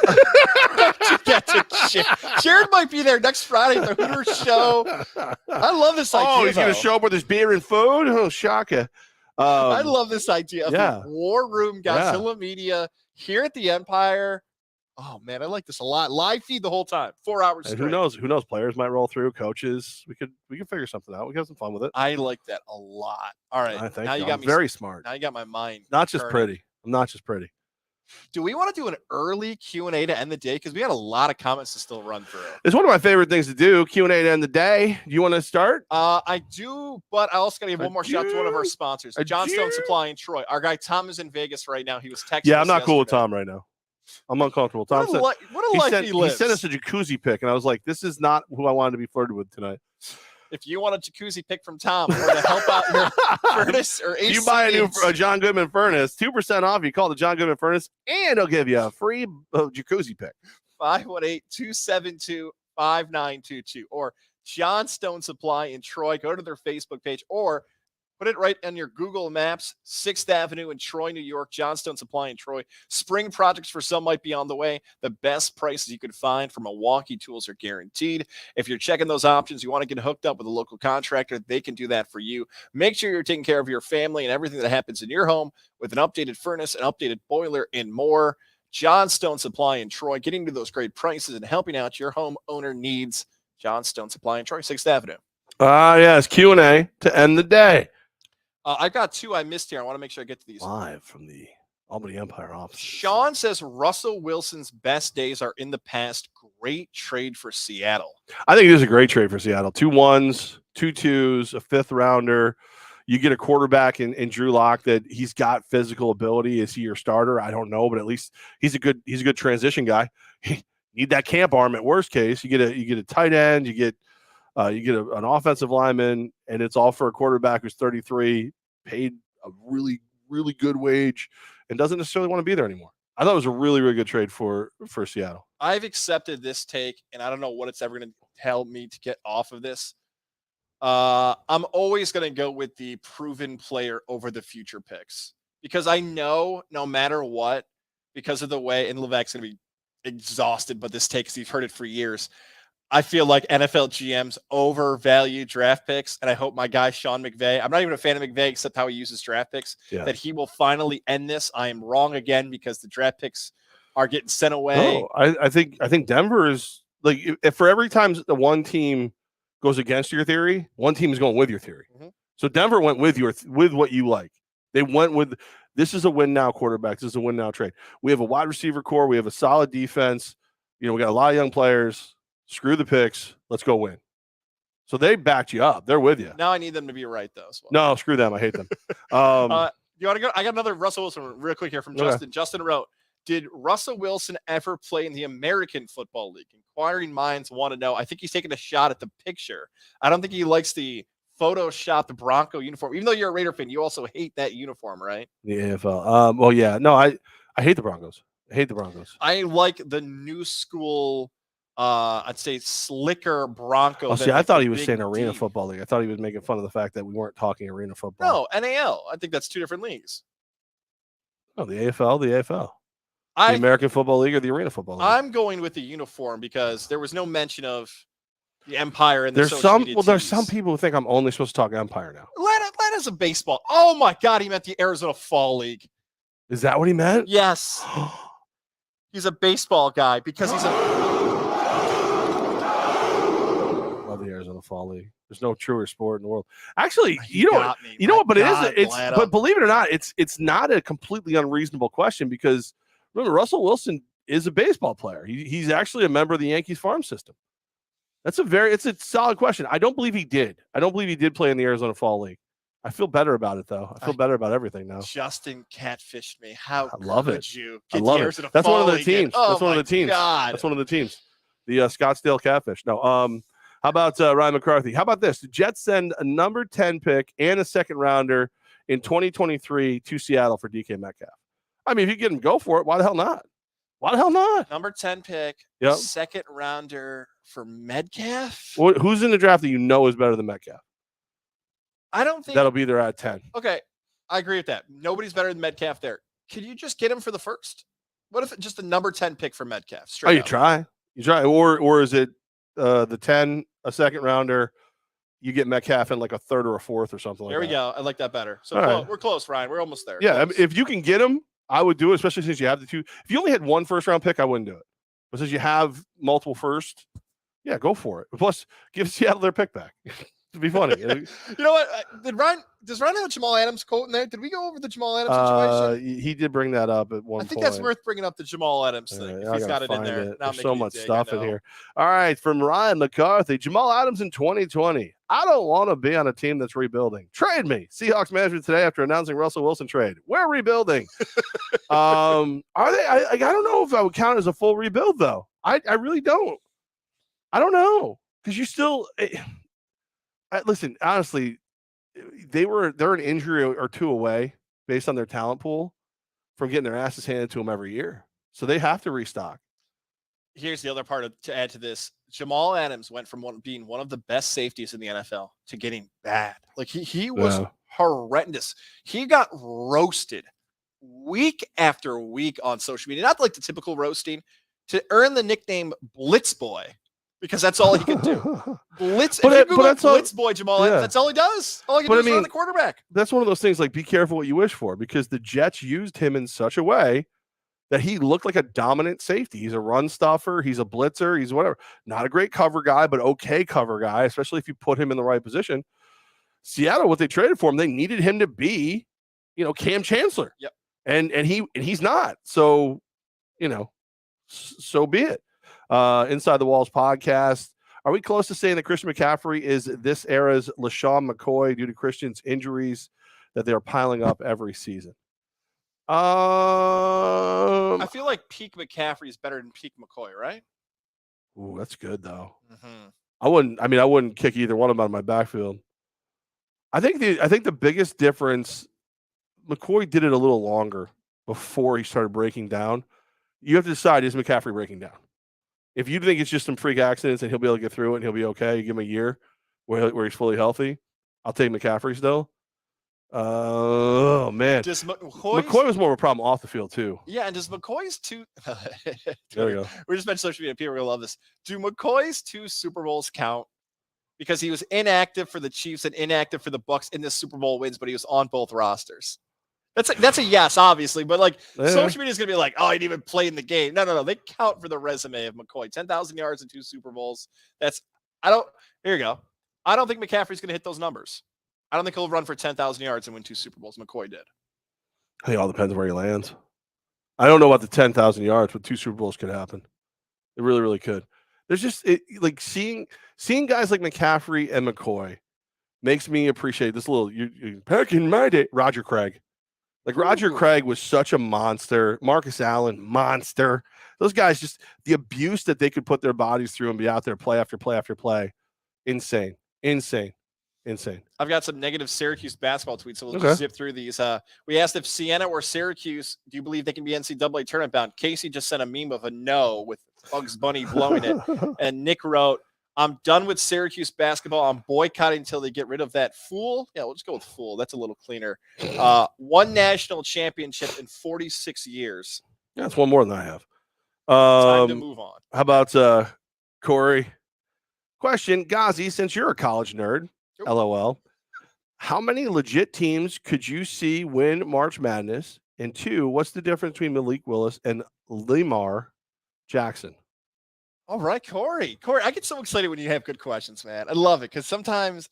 Jared might be there next Friday at the Hooters show. I love this idea.
Oh, he's going to show up with his beer and food? Oh, shaka.
I love this idea of the War Room, Gozilla Media here at the Empire. Oh man, I like this a lot. Live feed the whole time, 4 hours straight.
Who knows? Players might roll through, coaches. We could figure something out. We can have some fun with it.
I like that a lot. All right,
now you got me very smart.
Now you got my mind.
Not just pretty. I'm not just pretty.
Do we want to do an early Q&A to end the day? Because we got a lot of comments to still run through.
It's one of my favorite things to do, Q&A to end the day. Do you want to start?
I do, but I also got to give one more shout out to one of our sponsors, Johnstone Supply in Troy. Our guy Tom is in Vegas right now. He was texting
Yeah, I'm not cool with Tom right now. I'm uncomfortable. Tom said,
what a life he lives.
He sent us a jacuzzi pic, and I was like, this is not who I wanted to be flirted with tonight.
If you want a jacuzzi pick from Tom or to help out your furnace or AC,
you buy a John Goodman furnace, 2% off. You call the John Goodman furnace, and he'll give you a free jacuzzi pick.
518-272-5922 or Johnstone Supply in Troy. Go to their Facebook page or put it right on your Google Maps, 6th Avenue in Troy, New York, Johnstone Supply in Troy. Spring projects for some might be on the way. The best prices you could find from Milwaukee Tools are guaranteed. If you're checking those options, you want to get hooked up with a local contractor, they can do that for you. Make sure you're taking care of your family and everything that happens in your home with an updated furnace, an updated boiler, and more. Johnstone Supply in Troy, getting to those great prices and helping out your homeowner needs. Johnstone Supply in Troy, 6th Avenue.
Yes, Q&A to end the day.
I've got 2 I missed here. I want to make sure I get to these.
Live from the Albany Empire office.
Sean says Russell Wilson's best days are in the past. Great trade for Seattle.
I think it is a great trade for Seattle. 2 1s, 2 2s, a 5th rounder. You get a quarterback in Drew Lock that he's got physical ability. Is he your starter? I don't know, but at least he's a good transition guy. You need that camp arm at worst case. You get a tight end. You get an offensive lineman, and it's all for a quarterback who's 33, paid a really, really good wage, and doesn't necessarily want to be there anymore. I thought it was a really, really good trade for Seattle.
I've accepted this take, and I don't know what it's ever going to tell me to get off of this. I'm always going to go with the proven player over the future picks because I know no matter what, because of the way, and Levack's going to be exhausted, but this take, because he's heard it for years. I feel like NFL GMs overvalue draft picks, and I hope my guy Sean McVay, I'm not even a fan of McVay except how he uses draft picks, that he will finally end this. I am wrong again because the draft picks are getting sent away.
No, I think Denver is like if for every time the one team goes against your theory, one team is going with your theory.
Mhm.
So Denver went with with what you like. They went with this is a win now quarterback. This is a win now trade. We have a wide receiver core. We have a solid defense. We got a lot of young players. Screw the picks. Let's go win. So they backed you up. They're with you.
Now I need them to be right though. As well.
No, screw them. I hate them.
You want to go? I got another Russell Wilson real quick here from Justin. Okay. Justin wrote, did Russell Wilson ever play in the American Football League? Inquiring minds want to know. I think he's taking a shot at the picture. I don't think he likes the Photoshop the Bronco uniform. Even though you're a Raider fan, you also hate that uniform, right?
The AFL. Well, yeah. No, I hate the Broncos. I hate the Broncos.
I like the new school, I'd say slicker Bronco.
Oh, see, I thought he was saying Arena Football League. I thought he was making fun of the fact that we weren't talking Arena Football.
No, NAL. I think that's two different leagues.
Oh, the AFL, the AFL. The American Football League or the Arena Football League?
I'm going with the uniform because there was no mention of the Empire and
there's some people who think I'm only supposed to talk Empire now.
Atlanta's a baseball. Oh my God, he meant the Arizona Fall League.
Is that what he meant?
Yes. He's a baseball guy because he's a
love the Arizona Fall League. There's no truer sport in the world. Actually, you know what? But but believe it or not, it's not a completely unreasonable question because remember Russell Wilson is a baseball player. He's actually a member of the Yankees farm system. It's a solid question. I don't believe he did. I don't believe he did play in the Arizona Fall League. I feel better about it though. I feel better about everything now.
Justin catfished me. How
I love it.
You
I love it. That's one of the teams. That's one of the teams.
God.
That's one of the teams. The Scottsdale Catfish. No. How about Ryan McCarthy? How about this? The Jets send a number 10 pick and a second rounder in 2023 to Seattle for DK Metcalf. I mean, if you get him, go for it. Why the hell not? Why the hell not?
Number 10 pick, second rounder for Metcalf.
Who's in the draft that you know is better than Metcalf?
I don't think
that'll be there at 10.
Okay, I agree with that. Nobody's better than Metcalf there. Can you just get him for the first? What if just a number 10 pick for Metcalf?
You try, or is it the 10, a second rounder? You get Metcalf in like a third or a fourth or something.
There
like
we
that.
go. I like that better. So we're close, Ryan. We're almost there.
Yeah, if you can get him, I would do it, especially since you have the two. If you only had one first round pick, I wouldn't do it. But since you have multiple first, yeah, go for it. Plus, give Seattle their pick back. It'd be funny.
You know what? Does Ryan have a Jamal Adams quote in there? Did we go over the Jamal Adams situation?
He did bring that up at one point.
I think that's worth bringing up, the Jamal Adams thing. If he's got it in there.
There's so much stuff in here. All right, from Ryan McCarthy, Jamal Adams in 2020. I don't want to be on a team that's rebuilding. Trade me. Seahawks management today after announcing Russell Wilson trade. We're rebuilding. Are they? I don't know if I would count as a full rebuild, though. I really don't. I don't know. Because you still... listen, honestly, they're an injury or two away based on their talent pool from getting their asses handed to them every year. So they have to restock.
Here's the other part to add to this. Jamal Adams went from being one of the best safeties in the NFL to getting bad. Like he was horrendous. He got roasted week after week on social media. Not like the typical roasting, to earn the nickname Blitz Boy. Because that's all he can do. Blitz Boy Jamal Adams, that's all he does. All he can do is run the quarterback.
That's one of those things, like, be careful what you wish for, because the Jets used him in such a way that he looked like a dominant safety. He's a run stuffer. He's a blitzer. He's whatever. Not a great cover guy, but okay cover guy, especially if you put him in the right position. Seattle, what they traded for him, they needed him to be, Cam Chancellor.
Yep.
And he's not. So, so be it. Inside the Walls podcast. Are we close to saying that Christian McCaffrey is this era's LaShawn McCoy due to Christian's injuries that they are piling up every season?
I feel like peak McCaffrey is better than peak McCoy, right?
Ooh, that's good though.
Mm-hmm.
I wouldn't kick either one of them out of my backfield. I think the biggest difference, McCoy did it a little longer before he started breaking down. You have to decide, is McCaffrey breaking down? If you think it's just some freak accidents and he'll be able to get through it and he'll be okay, you give him a year where he's fully healthy, I'll take McCaffrey still. Oh, man. McCoy was more of a problem off the field, too.
Yeah, and does McCoy's two...
There we go.
We just mentioned social media. People are going to love this. Do McCoy's 2 Super Bowls count? Because he was inactive for the Chiefs and inactive for the Bucs in the Super Bowl wins, but he was on both rosters. That's a yes, obviously, but like
Yeah.
social media is gonna be like, oh, he didn't even play in the game. No. They count for the resume of McCoy. 10,000 yards and 2 Super Bowls. Here you go. I don't think McCaffrey's gonna hit those numbers. I don't think he'll run for 10,000 yards and win 2 Super Bowls. McCoy did.
I think it all depends where he lands. I don't know about the 10,000 yards, but 2 Super Bowls could happen. It really, really could. There's just like seeing guys like McCaffrey and McCoy makes me appreciate this little. You back in my day, Roger Craig. Like Roger Craig was such a monster. Marcus Allen, monster. Those guys, just the abuse that they could put their bodies through and be out there play after play after play. Insane.
I've got some negative Syracuse basketball tweets, so we'll just zip through these. We asked if Siena or Syracuse, do you believe they can be NCAA tournament bound? Casey just sent a meme of a no with Bugs Bunny blowing it. And Nick wrote, I'm done with Syracuse basketball. I'm boycotting until they get rid of that fool. Yeah, we'll just go with fool. That's a little cleaner. One national championship in 46 years.
Yeah, that's one more than I have.
Time to move on.
How about Corey? Question, Ghazi, since you're a college nerd, LOL, how many legit teams could you see win March Madness? And 2, what's the difference between Malik Willis and Lamar Jackson?
All right, Corey, I get so excited when you have good questions, man. I love it because sometimes,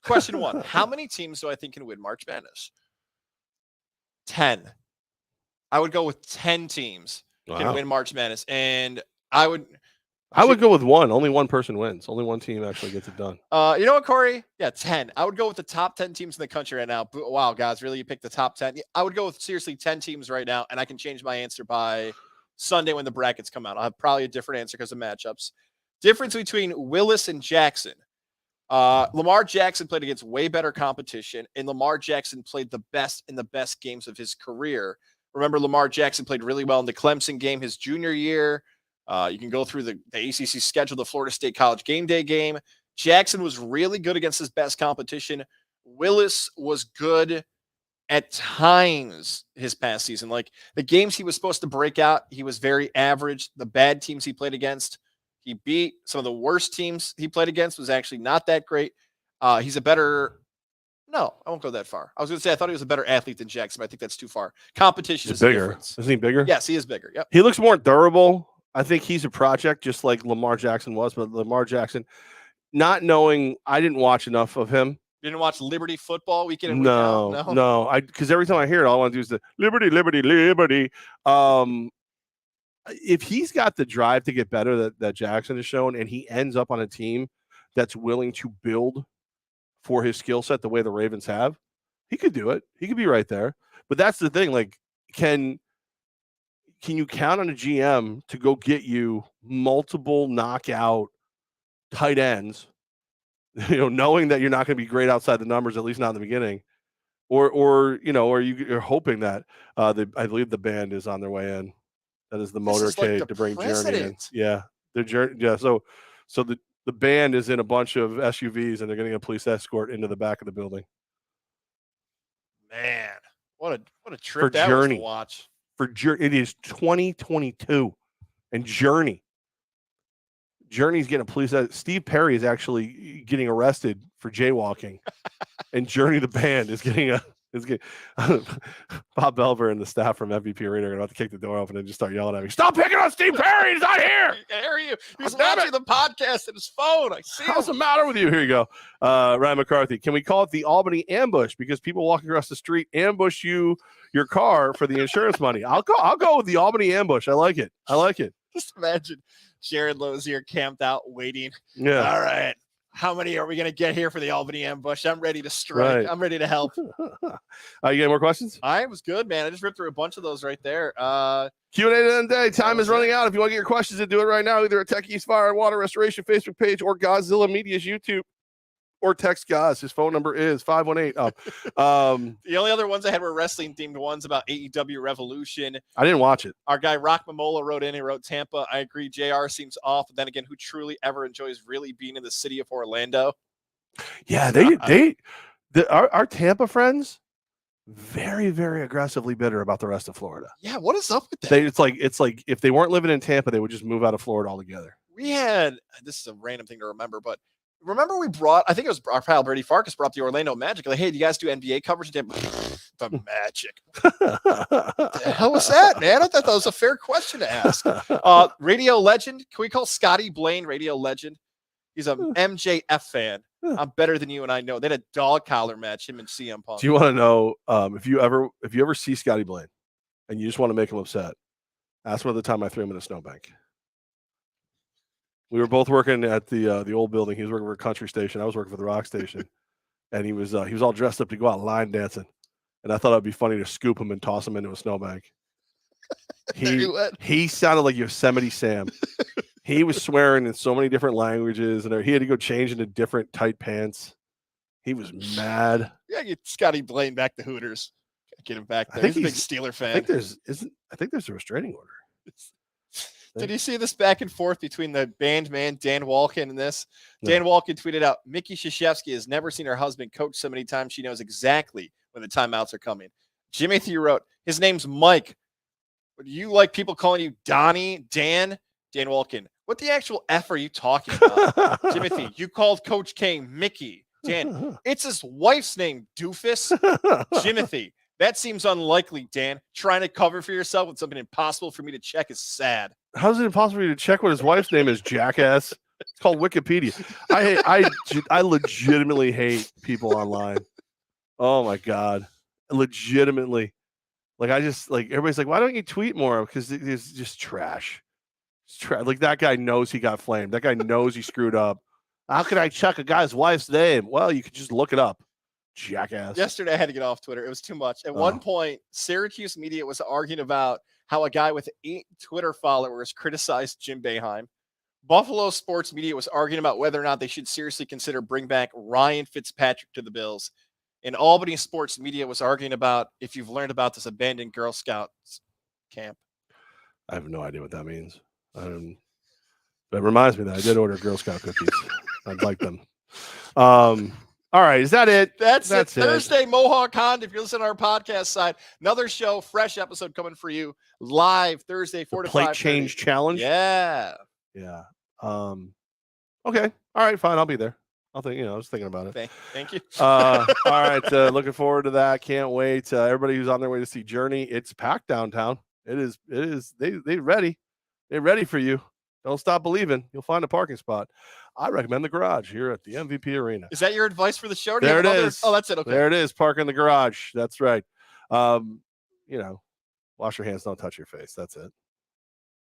question 1, how many teams do I think can win March Madness? 10. I would go with 10 teams can win March Madness. And I would go with 1. Only one person wins. Only one team actually gets it done.
You
know what, Corey? Yeah, 10. I would go with the top 10 teams in the country right now. Wow, guys, really? You picked the top 10? I would go with seriously 10 teams right now, and I can change my answer by Sunday when the brackets come out. I'll have probably a different answer because of matchups. Difference between Willis and Jackson. Lamar Jackson played against way better competition, and Lamar Jackson played the best in the best games of his career. Remember, Lamar Jackson played really well in the Clemson game his junior year. You can go through the ACC schedule, the Florida State College game day game. Jackson was really good against his best competition. Willis was good at times his past season. Like the games he was supposed to break out, he was very average. The bad teams he played against, he beat. Some of the worst teams he played against was actually not that great. He's a better... No, I won't go that far. I was going to say I thought he was a better athlete than Jackson, but I think that's too far. Competition is
bigger. Isn't he bigger?
Yes, he is bigger. Yep.
He looks more durable. I think he's a project just like Lamar Jackson was, but Lamar Jackson, not knowing, I didn't watch enough of him.
You didn't watch Liberty football weekend?
No. Because every time I hear it, all I want to do is the Liberty. If he's got the drive to get better that Jackson has shown, and he ends up on a team that's willing to build for his skill set the way the Ravens have, he could do it. He could be right there. But that's the thing. Like, can you count on a GM to go get you multiple knockout tight ends, knowing that you're not going to be great outside the numbers, at least not in the beginning, or you're hoping that I believe the band is on their way in. That is the motorcade to bring Journey in. Yeah, the Journey. Yeah, so the band is in a bunch of SUVs, and they're getting a police escort into the back of the building.
Man, what a trip that was to watch.
It is 2022, and Journey's getting a police. Steve Perry is actually getting arrested for jaywalking, and Journey the band is getting Bob Belver and the staff from MVP Arena are about to kick the door open and just start yelling at me. Stop picking on Steve Perry! He's not here.
I hear you. He's watching the podcast on his phone. I see.
What's the matter with you? Here you go, Ryan McCarthy. Can we call it the Albany ambush because people walking across the street ambush your car for the insurance money? I'll go with the Albany ambush. I like it.
Just imagine Jared Lowe's here camped out waiting.
Yeah.
All right. How many are we going to get here for the Albany ambush? I'm ready to strike. Right. I'm ready to help.
You got any more questions?
I was good, man. I just ripped through a bunch of those right there.
Q&A of the day. Time is running out. If you want to get your questions in, do it right now. Either at Tech East Fire and Water Restoration Facebook page or Gozilla Media's YouTube. Or text Goz. His phone number is 518.
The only other ones I had were wrestling themed ones about AEW Revolution.
I didn't watch it.
Our guy Rock Mamola wrote in. He wrote Tampa. I agree. JR seems off. But then again, who truly ever enjoys really being in the city of Orlando?
Yeah, our Tampa friends very, very aggressively bitter about the rest of Florida.
Yeah, what is up with that?
It's like if they weren't living in Tampa, they would just move out of Florida altogether.
This is a random thing to remember, but Remember I think it was our pal Brady Farkas brought the Orlando Magic. Like, hey, do you guys do NBA coverage? The Magic. The hell was that, man? I thought that was a fair question to ask. Radio legend. Can we call Scotty Blaine radio legend? He's a MJF fan. I'm better than you, and I know. They had a dog collar match, him and CM Punk.
Do you want to know if you ever see Scotty Blaine and you just want to make him upset? Ask him at the time I threw him in a snowbank. We were both working at the old building. He was working for a country station. I was working for the rock station, and he was all dressed up to go out line dancing. And I thought it'd be funny to scoop him and toss him into a snowbank. He sounded like Yosemite Sam. He was swearing in so many different languages, and he had to go change into different tight pants. He was mad.
Yeah, get Scotty Blaine back to Hooters. Get him back there. He's a big Steeler fan.
I think there's a restraining order.
Did you see this back and forth between the band man Dan Walken and this? No. Dan Walken tweeted out, Mickey Krzyzewski has never seen her husband coach so many times she knows exactly when the timeouts are coming. Jimmy Thew wrote, his name's Mike. Do you like people calling you Donnie, Dan? Dan Walken, what the actual F are you talking about? Jimothy, you called Coach K Mickey. Dan, it's his wife's name, doofus. Jimothy, that seems unlikely, Dan. Trying to cover for yourself with something impossible for me to check is sad.
How's it impossible for you to check what his wife's name is, jackass? It's called Wikipedia. I legitimately hate people online. Oh my God. Legitimately. Like everybody's like, why don't you tweet more? Because it's just trash. Like that guy knows he got flamed. That guy knows he screwed up. How could I check a guy's wife's name? Well, you could just look it up. Jackass.
Yesterday I had to get off Twitter. It was too much. At one point, Syracuse media was arguing about how a guy with 8 Twitter followers criticized Jim Boeheim. Buffalo sports media was arguing about whether or not they should seriously consider bring back Ryan Fitzpatrick to the Bills. And Albany sports media was arguing about if you've learned about this abandoned Girl Scouts camp.
I have no idea what that means. That reminds me that I did order Girl Scout cookies. I'd like them. All right, is that it?
That's it. Thursday, Mohawk Honda. If you're listening to our podcast side, another show, fresh episode coming for you live Thursday, 4 to 5.
Plate change challenge.
Yeah.
Okay. All right. Fine. I'll be there. I was thinking about it.
Thank you.
All right. Looking forward to that. Can't wait. Everybody who's on their way to see Journey, it's packed downtown. It is. They ready. They're ready for you. Don't stop believing. You'll find a parking spot. I recommend the garage here at the MVP Arena.
Is that your advice for the show?
There it is.
Oh, that's it. Okay.
There it is. Park in the garage. That's right. Wash your hands. Don't touch your face. That's it.